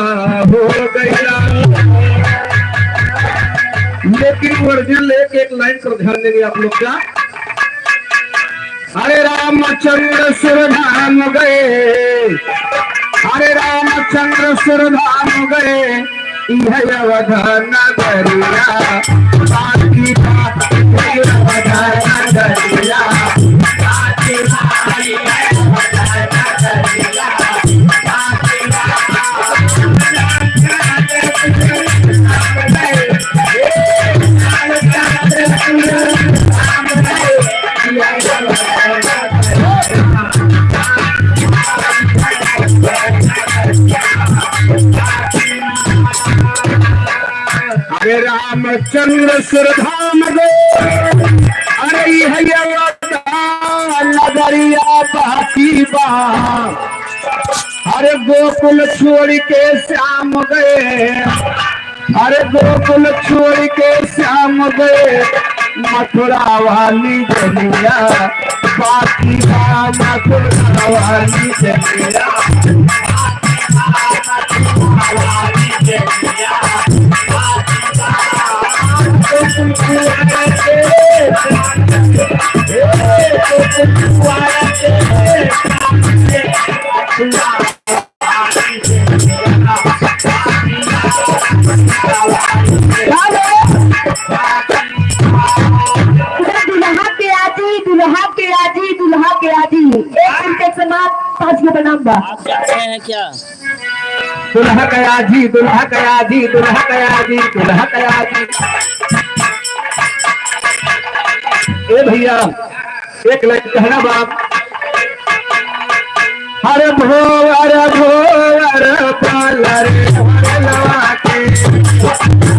हो गया लेकिन वर्जन एक लाइन पर ध्यान देंगे आप लोग का अरे रामचंद्र सुरधाम गए अरे रामचंद्र सुरधाम गए यह अवध नगरिया बाकी बात अवध नगरिया अरे रामचंद्र सुरधाम गए अरे नगरिया बाकी बा अरे गोकुल छोड़ के श्याम गए अरे गोकुल छोड़ के श्याम गए मथुरा वाली जलिया बाकी बा मथुरा वाली जलिया दुल्हा के आजी एक समाज 5 के प्रणाम बा क्या दुल्हा कया जी दुल्हा कया जी दुल्हा कया जी दुल्हा कया जी ए भैया एक लाइन कहना बाप हर भोर पालर लवा के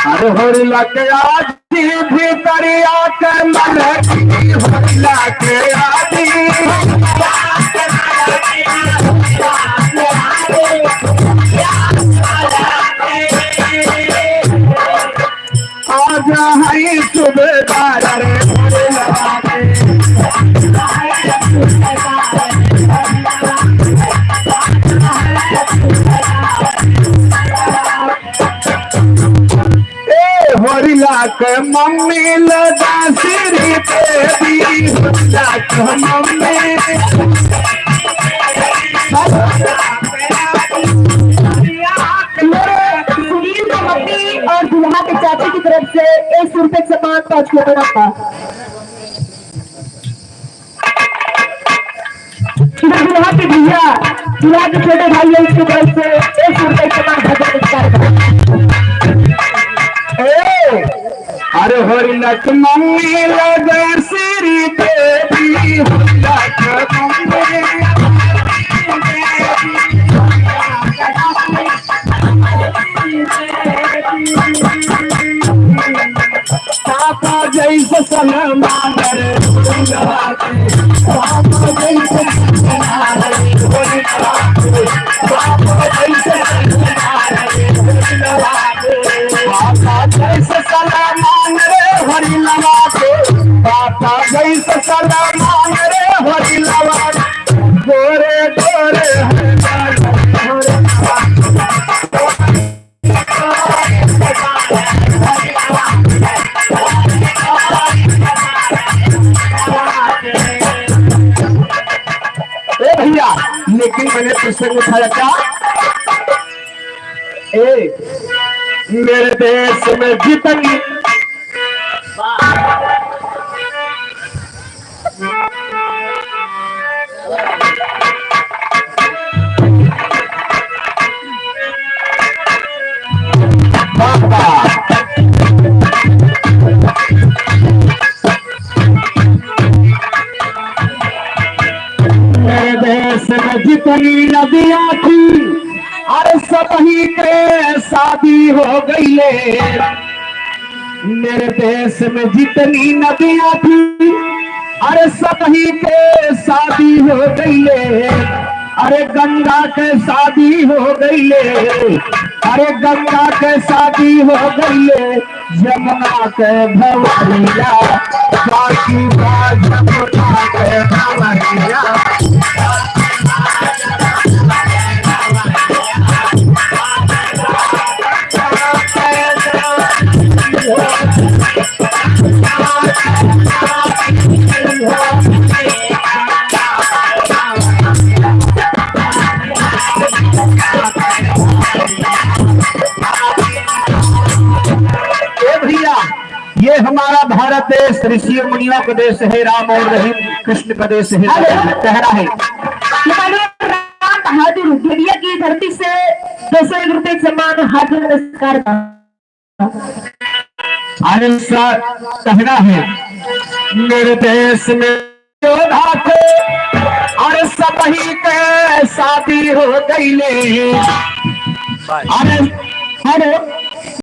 हर होरिला के आदि भीतरिया के मलकी होरिला के आदि आज है सुबेदार रे होरिला होरिला के मम्मी लगा सिरी पे दी होरिला के मम्मी सुनील की मम्मी और दुल्हा के चाचा की तरफ से 100 रुपए के सामान 5 किलो का। दुल्हा के भैया दुल्हा के छोटे भाई है इसकी तरफ से 100 रुपए के सामान भजन अरे होरिला के मम्मी लगा सिरी पे दी होरिला के मम्मी पापा जैसे सलमान रे होरिला के पापा जैसे सलमान रे होरिला के पापा जैसे सलमान रे होरिला के पापा जैसे सलमान रे होरिला के पापा जैसे सलमान रे होरिला के गोरे गोरे भैया लेकिन मैंने प्रश्न उठाया क्या मेरे देश में जितनी मेरे देश में जितनी नदियां थी अरे सब ही के शादी हो गई है मेरे देश में जितनी नदियां थी अरे सब ही के शादी हो गई है अरे गंगा के शादी हो गई है अरे गंगा के शादी हो गई है यमुना के भवरिया बाकी यमुना के भवरिया ये हमारा भारत देश ऋषि और मुनियों का देश है राम और रहीम कृष्ण का देश है कहना है राम बहादुर दुनिया की धरती से 201 रुपए के सम्मान हार्दिक नमस्कार का अरे कहना है मेरे देश में योद्धा थे अरे सब ही के शादी हो गई ले अरे